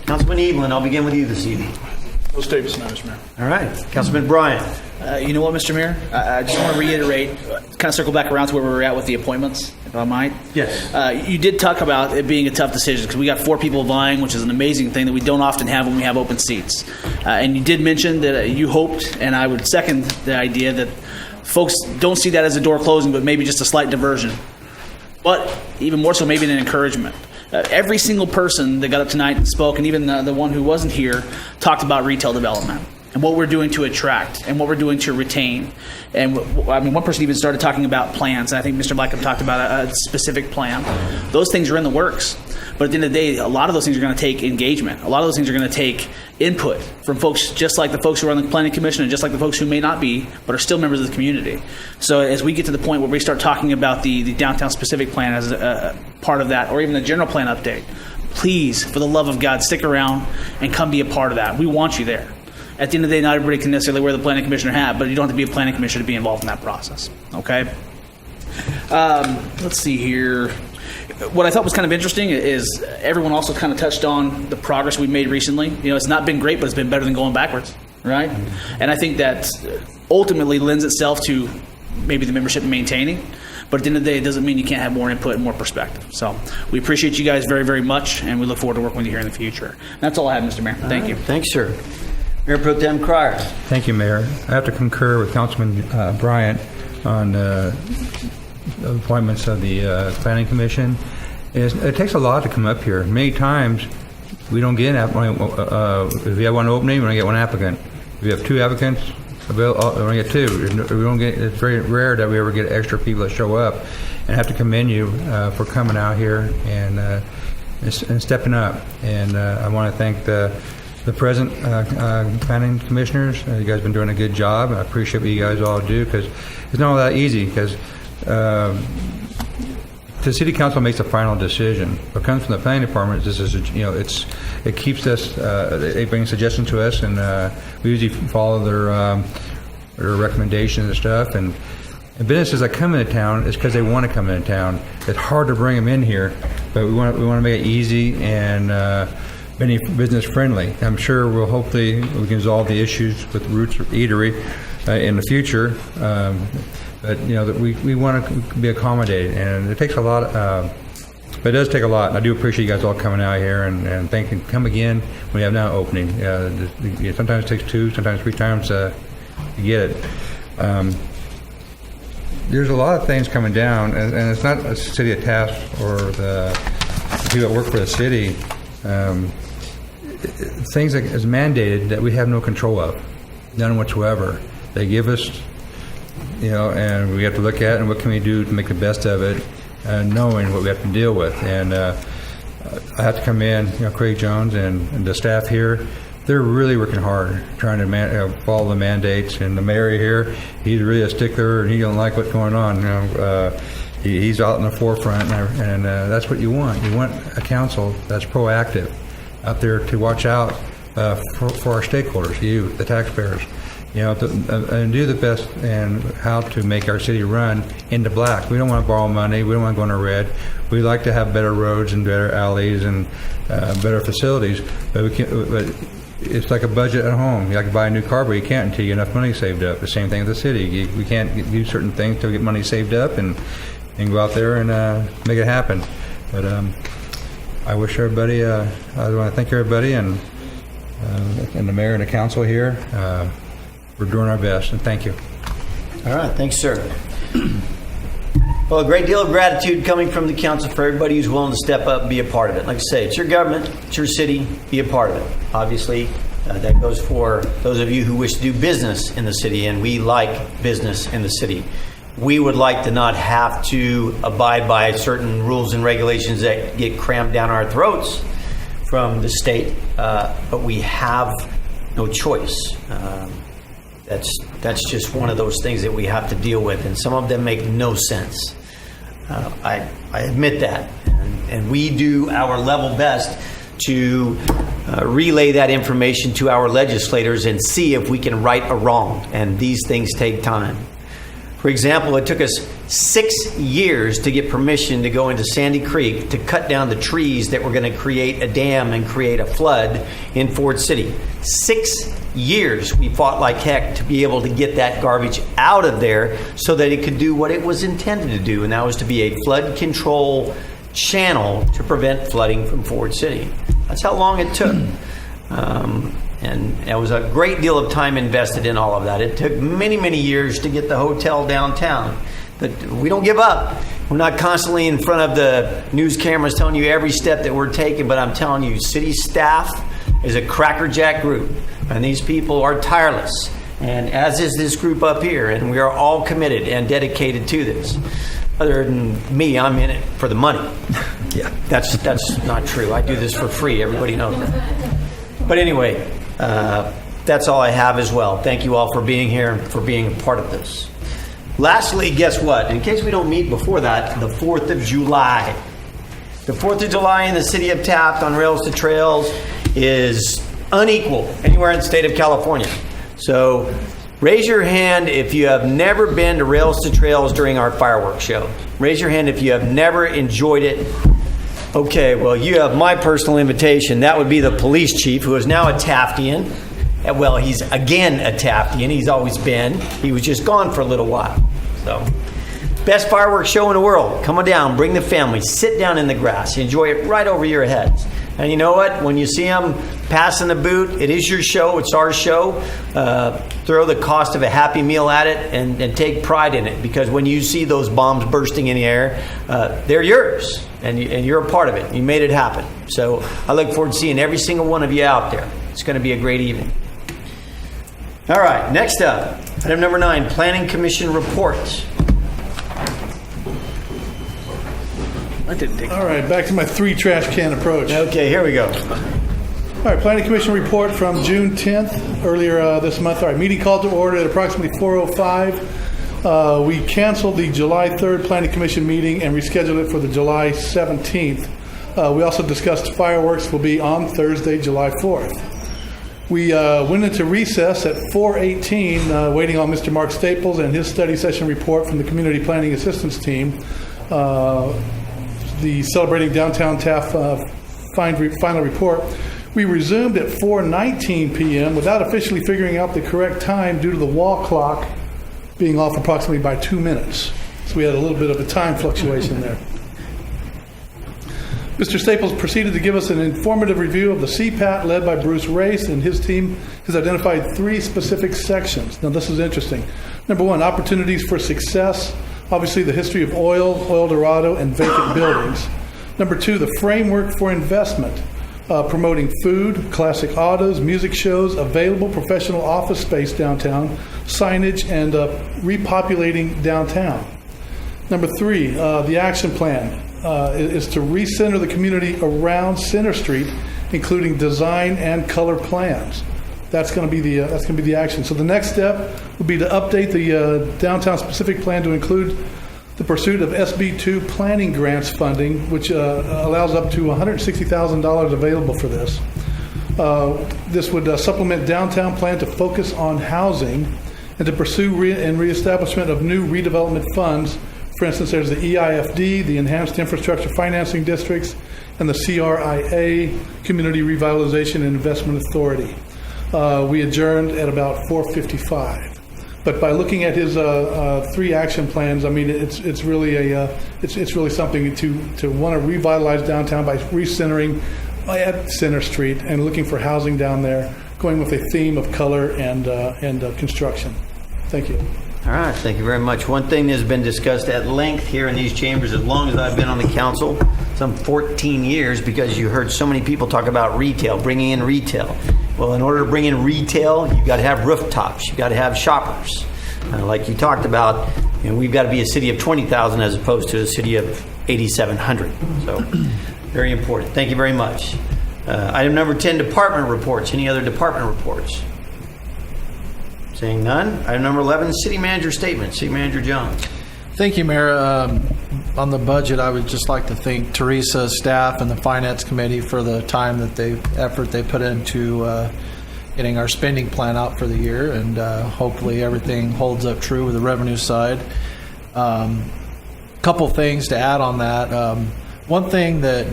Councilman Evelyn, I'll begin with you this evening. No statements, Mr. Mayor. All right, Councilman Bryant. You know what, Mr. Mayor? I just want to reiterate, kind of circle back around to where we were at with the appointments, if I might. Yes. You did talk about it being a tough decision because we got 4 people vying, which is an amazing thing that we don't often have when we have open seats. And you did mention that you hoped, and I would second the idea, that folks don't see that as a door closing, but maybe just a slight diversion. But even more so, maybe an encouragement. Every single person that got up tonight and spoke, and even the one who wasn't here, talked about retail development and what we're doing to attract and what we're doing to retain. And one person even started talking about plans. And I think Mr. Blackham talked about a specific plan. Those things are in the works. But at the end of the day, a lot of those things are going to take engagement. A lot of those things are going to take input from folks just like the folks who are on the Planning Commission and just like the folks who may not be, but are still members of the community. So as we get to the point where we start talking about the downtown specific plan as a part of that, or even the general plan update, please, for the love of God, stick around and come be a part of that. We want you there. At the end of the day, not everybody can necessarily wear the planning commissioner hat, but you don't have to be a planning commissioner to be involved in that process. Okay? Let's see here. What I thought was kind of interesting is everyone also kind of touched on the progress we've made recently. It's not been great, but it's been better than going backwards, right? And I think that ultimately lends itself to maybe the membership maintaining. But at the end of the day, it doesn't mean you can't have more input and more perspective. So we appreciate you guys very, very much, and we look forward to working with you here in the future. That's all I have, Mr. Mayor. Thank you. Thanks, sir. Mayor Pro Tem Cryer. Thank you, Mayor. I have to concur with Councilman Bryant on appointments of the Planning Commission. It takes a lot to come up here. Many times, we don't get if we have one opening, we don't get one applicant. If we have 2 applicants, we only get 2. We don't get. It's very rare that we ever get extra people that show up. And I have to commend you for coming out here and stepping up. And I want to thank the present planning commissioners. You guys have been doing a good job. I appreciate what you guys all do because it's not all that easy because the city council makes the final decision. What comes from the planning department is it keeps us. They bring suggestions to us, and we usually follow their recommendations and stuff. And businesses that come into town is because they want to come into town. It's hard to bring them in here, but we want to make it easy and business friendly. I'm sure we can resolve the issues with Roots Eatery in the future. But we want to be accommodated, and it takes a lot. But it does take a lot. And I do appreciate you guys all coming out here and come again when we have now opening. Sometimes it takes 2, sometimes 3 times to get it. There's a lot of things coming down, and it's not a city of Taft or the people that work for the city. Things that is mandated that we have no control of, none whatsoever. They give us, and we have to look at and what can we do to make the best of it, knowing what we have to deal with. And I have to come in, Craig Jones and the staff here, they're really working hard trying to follow the mandates. And the mayor here, he's really a stickler and he don't like what's going on. He's out in the forefront, and that's what you want. You want a council that's proactive out there to watch out for our stakeholders, you, the taxpayers, and do the best and how to make our city run into black. We don't want to borrow money. We don't want to go into red. We like to have better roads and better alleys and better facilities, but it's like a budget at home. You like to buy a new car, but you can't until you get enough money saved up. The same thing with the city. We can't do certain things until we get money saved up and go out there and make it happen. But I wish everybody, I want to thank everybody and the mayor and the council here. We're doing our best, and thank you. All right, thanks, sir. Well, a great deal of gratitude coming from the council for everybody who's willing to step up and be a part of it. Like I say, it's your government, it's your city, be a part of it. Obviously, that goes for those of you who wish to do business in the city, and we like business in the city. We would like to not have to abide by certain rules and regulations that get crammed down our throats from the state, but we have no choice. That's just one of those things that we have to deal with, and some of them make no sense. I admit that, and we do our level best to relay that information to our legislators and see if we can right a wrong, and these things take time. For example, it took us 6 years to get permission to go into Sandy Creek to cut down the trees that were going to create a dam and create a flood in Ford City. 6 years we fought like heck to be able to get that garbage out of there so that it could do what it was intended to do, and that was to be a flood control channel to prevent flooding from Ford City. That's how long it took. And there was a great deal of time invested in all of that. It took many, many years to get the hotel downtown. But we don't give up. We're not constantly in front of the news cameras telling you every step that we're taking, but I'm telling you, city staff is a crackerjack group, and these people are tireless, and as is this group up here, and we are all committed and dedicated to this. Other than me, I'm in it for the money. Yeah, that's not true. I do this for free. Everybody knows that. But anyway, that's all I have as well. Thank you all for being here and for being a part of this. Lastly, guess what? In case we don't meet before that, the 4th of July. The 4th of July in the city of Taft on Rails to Trails is unequal anywhere in the state of California. So raise your hand if you have never been to Rails to Trails during our fireworks show. Raise your hand if you have never enjoyed it. Okay, well, you have my personal invitation. That would be the police chief, who is now a Taftian. Well, he's again a Taftian. He's always been. He was just gone for a little while. So, best fireworks show in the world. Come on down. Bring the family. Sit down in the grass. Enjoy it right over your heads. And you know what? When you see them passing the boot, it is your show. It's our show. Throw the cost of a Happy Meal at it and take pride in it. Because when you see those bombs bursting in the air, they're yours. And you're a part of it. You made it happen. So I look forward to seeing every single one of you out there. It's going to be a great evening. All right, next up, item number 9, Planning Commission reports. All right, back to my 3 trash can approach. Okay, here we go. All right, Planning Commission report from June 10th, earlier this month. All right, meeting called to order at approximately 4:05. We canceled the July 3rd Planning Commission meeting and rescheduled it for the July 17th. We also discussed fireworks will be on Thursday, July 4th. We went into recess at 4:18, waiting on Mr. Mark Staples and his study session report from the Community Planning Assistance Team. The Celebrating Downtown Taft final report. We resumed at 4:19 p.m. without officially figuring out the correct time due to the wall clock being off approximately by 2 minutes. So we had a little bit of a time fluctuation there. Mr. Staples proceeded to give us an informative review of the CPAT led by Bruce Race, and his team has identified 3 specific sections. Now, this is interesting. Number 1, opportunities for success. Obviously, the history of oil, El Dorado, and vacant buildings. Number 2, the framework for investment, promoting food, classic autos, music shows, available professional office space downtown, signage, and repopulating downtown. Number 3, the action plan is to recenter the community around Center Street, including design and color plans. That's going to be the action. So the next step would be to update the downtown specific plan to include the pursuit of SB2 planning grants funding, which allows up to $160,000 available for this. This would supplement downtown plan to focus on housing and to pursue reestablishment of new redevelopment funds. For instance, there's the EIFD, the Enhanced Infrastructure Financing Districts, and the CRIA, Community Revitalization and Investment Authority. We adjourned at about 4:55. But by looking at his 3 action plans, I mean, it's really something to want to revitalize downtown by recentering at Center Street and looking for housing down there, going with a theme of color and construction. Thank you. All right, thank you very much. One thing that's been discussed at length here in these chambers as long as I've been on the council, some 14 years, because you heard so many people talk about retail, bringing in retail. Well, in order to bring in retail, you've got to have rooftops. You've got to have shoppers. Like you talked about, we've got to be a city of 20,000 as opposed to a city of 8,700. So, very important. Thank you very much. Item number 10, department reports. Any other department reports? Seeing none. Item number 11, city manager statement. City Manager Jones. Thank you, Mayor. On the budget, I would just like to thank Teresa, staff, and the Finance Committee for the time effort they put into getting our spending plan out for the year, and hopefully everything holds up true with the revenue side. Couple things to add on that. One thing that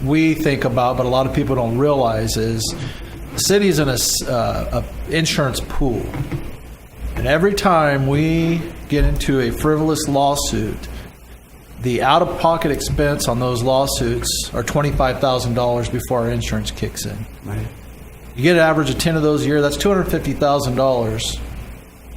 we think about, but a lot of people don't realize, is the city's in a insurance pool. And every time we get into a frivolous lawsuit, the out-of-pocket expense on those lawsuits are $25,000 before our insurance kicks in. Right. You get an average of 10 of those a year, that's $250,000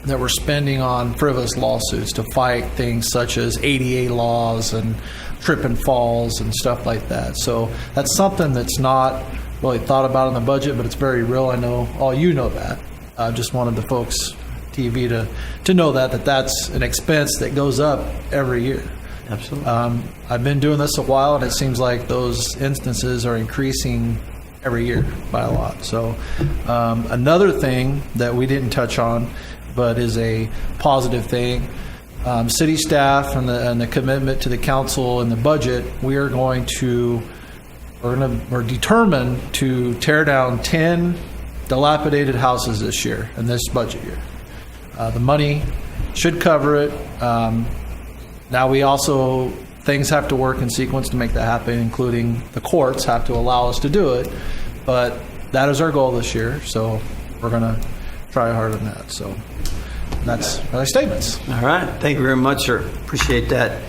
that we're spending on frivolous lawsuits to fight things such as ADA laws and trip and falls and stuff like that. So that's something that's not really thought about in the budget, but it's very real. I know all you know that. I just wanted the folks TV to know that that's an expense that goes up every year. Absolutely. I've been doing this a while, and it seems like those instances are increasing every year by a lot. So another thing that we didn't touch on, but is a positive thing, city staff and the commitment to the council and the budget, we're determined to tear down 10 dilapidated houses this year, in this budget year. The money should cover it. Now we also, things have to work in sequence to make that happen, including the courts have to allow us to do it. But that is our goal this year, so we're going to try hard on that. So that's my statements. All right. Thank you very much, sir. Appreciate that.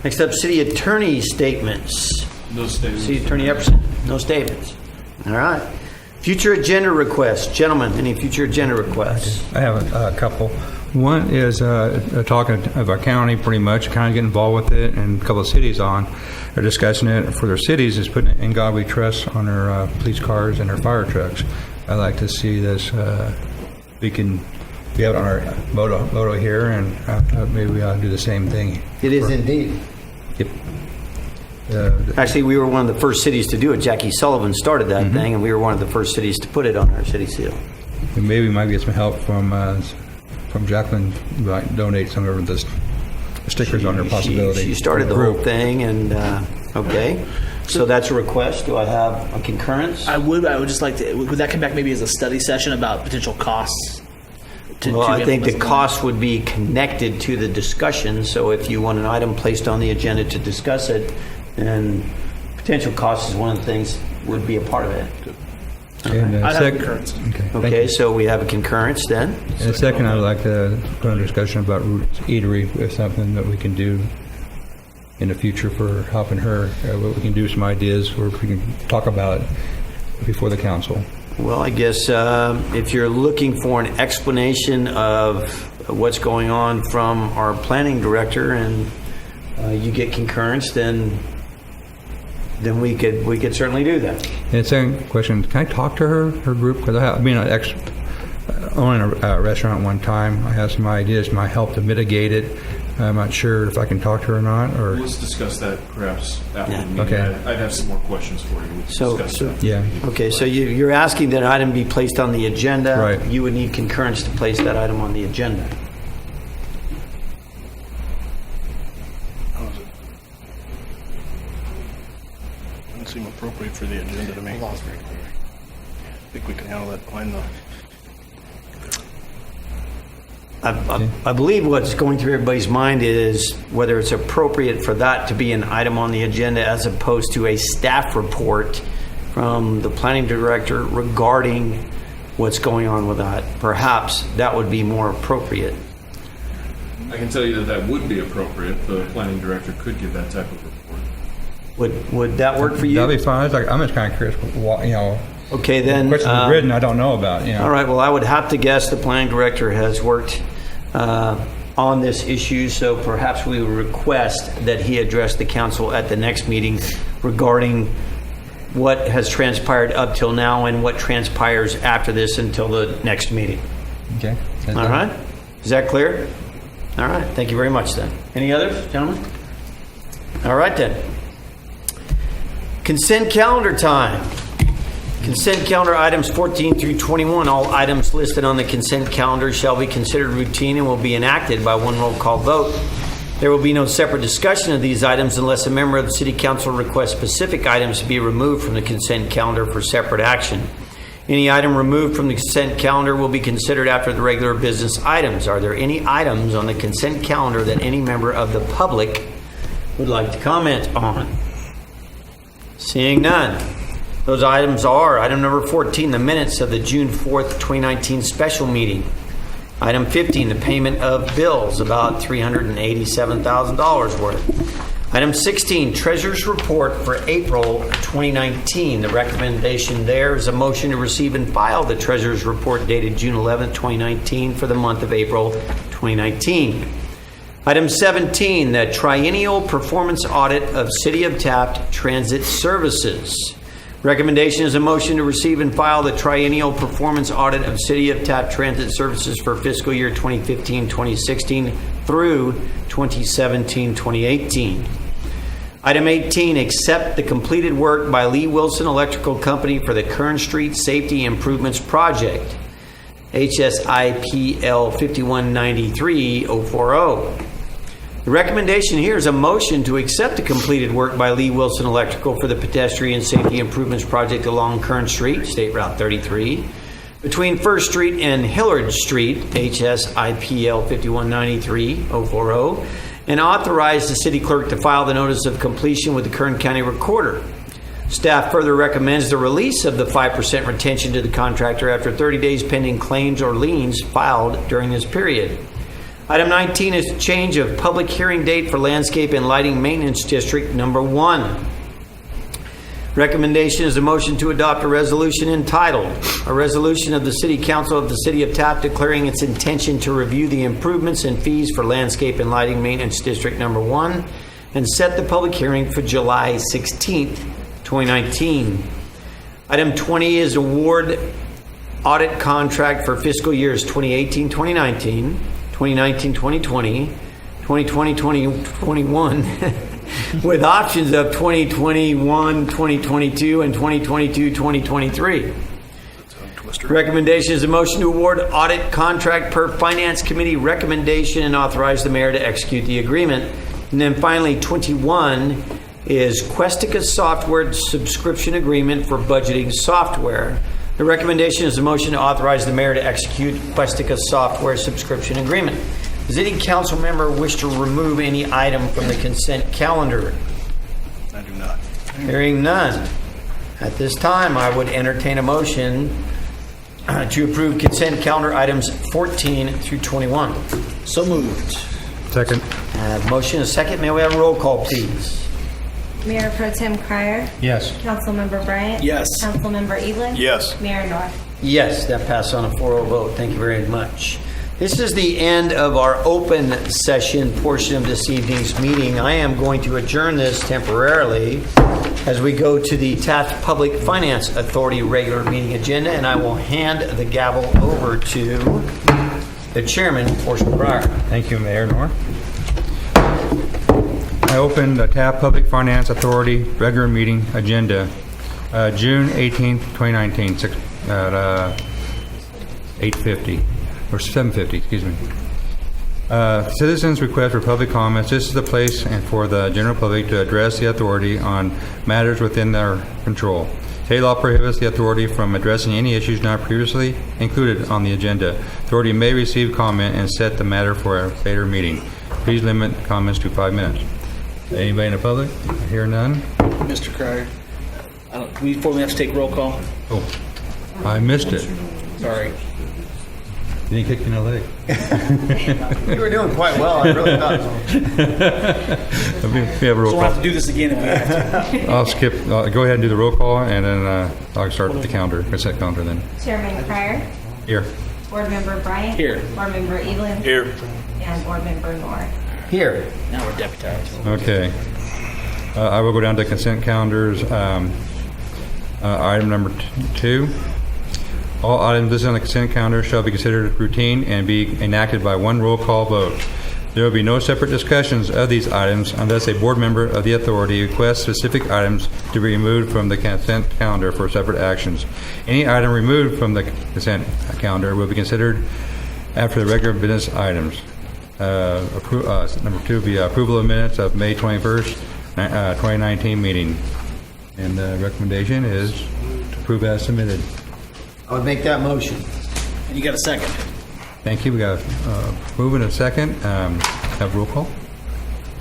Next up, city attorney statements. No statements. City Attorney Epperson. No statements. All right. Future agenda requests. Gentlemen, any future agenda requests? I have a couple. One is talking of our county pretty much, kind of getting involved with it, and a couple of cities are discussing it for their cities, is putting In God We Trust on their police cars and their fire trucks. I'd like to see this, we have it on our moto here, and maybe we ought to do the same thing. It is indeed. Yep. Actually, we were one of the first cities to do it. Jackie Sullivan started that thing, and we were one of the first cities to put it on our city seal. And maybe we might get some help from Jacqueline, might donate some of the stickers on her possibility. She started the whole thing, and okay. So that's a request. Do I have a concurrence? I would just like to. Would that come back maybe as a study session about potential costs? Well, I think the cost would be connected to the discussion. So if you want an item placed on the agenda to discuss it, then potential cost is one of the things would be a part of it. And I'd have concurrence. Okay, so we have a concurrence then. And second, I'd like to go into discussion about Roots Eatery, if something that we can do in the future for helping her. What we can do, some ideas, or if we can talk about it before the council. Well, I guess if you're looking for an explanation of what's going on from our planning director, and you get concurrence, then we could certainly do that. And second question, can I talk to her group? Because I've been owning a restaurant one time. I have some ideas, might help to mitigate it. I'm not sure if I can talk to her or not. Or Let's discuss that perhaps after the meeting. Okay. I'd have some more questions for you. We can So- discuss so- that. yeah. Okay, so you're asking that an item be placed on the agenda. Right. You would need concurrence to place that item on the agenda. Doesn't seem appropriate for the agenda to me. I think we can handle that behind the... I believe what's going through everybody's mind is whether it's appropriate for that to be an item on the agenda as opposed to a staff report from the planning director regarding what's going on with that. Perhaps that would be more appropriate. I can tell you that would be appropriate. The planning director could give that type of report. Would that work for you? That'd be fine. I'm just kind of curious, Okay, then. questions are written I don't know about. All right, well, I would have to guess the planning director has worked on this issue, so perhaps we would request that he address the council at the next meeting regarding what has transpired up till now and what transpires after this until the next meeting. Okay. All right? Is that clear? All right, thank you very much then. Any others, gentlemen? All right then. Consent calendar time. Consent calendar items 14 through 21. All items listed on the consent calendar shall be considered routine and will be enacted by one roll call vote. There will be no separate discussion of these items unless a member of the City Council requests specific items to be removed from the consent calendar for separate action. Any item removed from the consent calendar will be considered after the regular business items. Are there any items on the consent calendar that any member of the public would like to comment on? Seeing none. Those items are item number 14, the minutes of the June 4th, 2019 special meeting. Item 15, the payment of bills, about $387,000 worth. Item 16, treasurer's report for April 2019. The recommendation there is a motion to receive and file the treasurer's report dated June 11th, 2019 for the month of April 2019. Item 17, the triennial performance audit of City of Taft Transit Services. Recommendation is a motion to receive and file the triennial performance audit of City of Taft Transit Services for fiscal year 2015-2016 through 2017-2018. Item 18, accept the completed work by Lee Wilson Electrical Company for the Kern Street Safety Improvements Project, HSIPL 5193-040. The recommendation here is a motion to accept the completed work by Lee Wilson Electrical for the pedestrian safety improvements project along Kern Street, State Route 33, between First Street and Hillard Street, HSIPL 5193-040, and authorize the city clerk to file the notice of completion with the Kern County Recorder. Staff further recommends the release of the 5% retention to the contractor after 30 days pending claims or liens filed during this period. Item 19 is change of public hearing date for Landscape and Lighting Maintenance District Number 1. Recommendation is a motion to adopt a resolution entitled, a resolution of the City Council of the City of Taft declaring its intention to review the improvements and fees for Landscape and Lighting Maintenance District Number 1 and set the public hearing for July 16th, 2019. Item 20 is award audit contract for fiscal years 2018-2019, 2019-2020, 2020-2021, with options of 2021-2022 and 2022-2023. Recommendation is a motion to award audit contract per Finance Committee recommendation and authorize the mayor to execute the agreement. And then finally, 21 is Questica Software subscription agreement for budgeting software. The recommendation is a motion to authorize the mayor to execute Questica Software subscription agreement. Does any council member wish to remove any item from the consent calendar? I do not. Hearing none. At this time, I would entertain a motion to approve consent calendar items 14 through 21. So moved. Second. Motion is second. May we have a roll call, please? Mayor Pro Tem Cryer. Yes. Councilmember Bryant. Yes. Councilmember Evelyn. Yes. Mayor North. Yes, that passed on a 4-0 vote. Thank you very much. This is the end of our open session portion of this evening's meeting. I am going to adjourn this temporarily as we go to the Taft Public Finance Authority regular meeting agenda, and I will hand the gavel over to the chairman, Forrest McBriar. Thank you, Mayor North. I open the Taft Public Finance Authority regular meeting agenda, June 18th, 2019, at 8:50 or 7:50, excuse me. Citizens request for public comments. This is the place and for the general public to address the authority on matters within their control. State law prohibits the authority from addressing any issues not previously included on the agenda. Authority may receive comment and set the matter for a later meeting. Please limit comments to 5 minutes. Anybody in the public? I hear none. Mr. Cryer, before we have to take roll call. Oh, I missed it. Sorry. You didn't kick me in the leg. You were doing quite well. I really thought. We have a roll So we'll call. have to do this again if we have to. I'll skip. Go ahead and do the roll call, and then I'll start with the calendar. Consent calendar then. Chairman Cryer. Here. Board Member Bryant. Here. Board Member Evelyn. Here. And Board Member North. Here. Now we're deputized. Okay. I will go down to consent calendars. Item number 2. All items listed on the consent calendar shall be considered routine and be enacted by one roll call vote. There will be no separate discussions of these items unless a board member of the authority requests specific items to be removed from the consent calendar for separate actions. Any item removed from the consent calendar will be considered after the regular business items. Number 2 will be approval of minutes of May 21st, 2019 meeting. And the recommendation is to approve as submitted. I would make that motion. And you got a second. Thank you. We got approve in a second. Have roll call.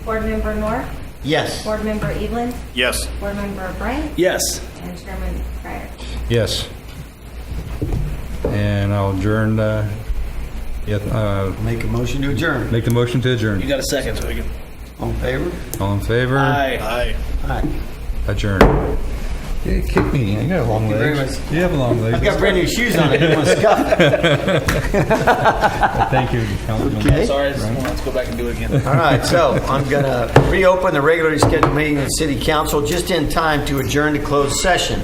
Board Member Nor, Yes. Board Member Evelyn, Yes. Board Member Bryant, Yes. and Chairman Pryor. Yes. And I'll adjourn. Make a motion to adjourn. Make the motion to adjourn. You got a second, so we can. All in favor? All in favor? Aye. Aye. Adjourn. Yeah, kick me. I got long Thank you very legs. much. You have long legs. I've got brand new shoes on. I didn't want to scuff. Thank you, Councilman. Okay. Sorry, let's go back and do it again. All right, so I'm going to reopen the regularly scheduled meeting of the City Council just in time to adjourn to closed session.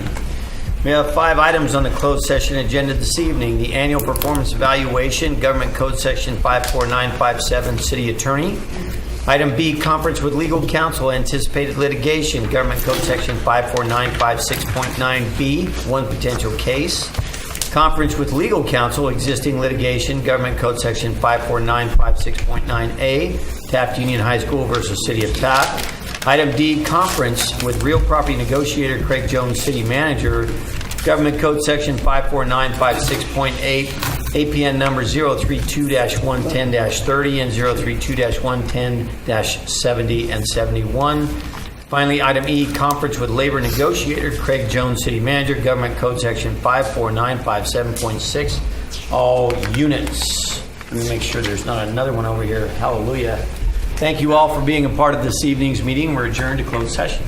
We have 5 items on the closed session agenda this evening. The annual performance evaluation, Government Code Section 54957, City Attorney. Item B, conference with legal counsel, anticipated litigation, Government Code Section 54956.9B, one potential case. Conference with legal counsel, existing litigation, Government Code Section 54956.9A, Taft Union High School versus City of Taft. Item D, conference with real property negotiator Craig Jones, City Manager, Government Code Section 54956.8, APN number 032-110-30 and 032-110-70 and 71. Finally, item E, conference with labor negotiator Craig Jones, City Manager, Government Code Section 54957.6, all units. Let me make sure there's not another one over here. Hallelujah. Thank you all for being a part of this evening's meeting. We're adjourned to closed session.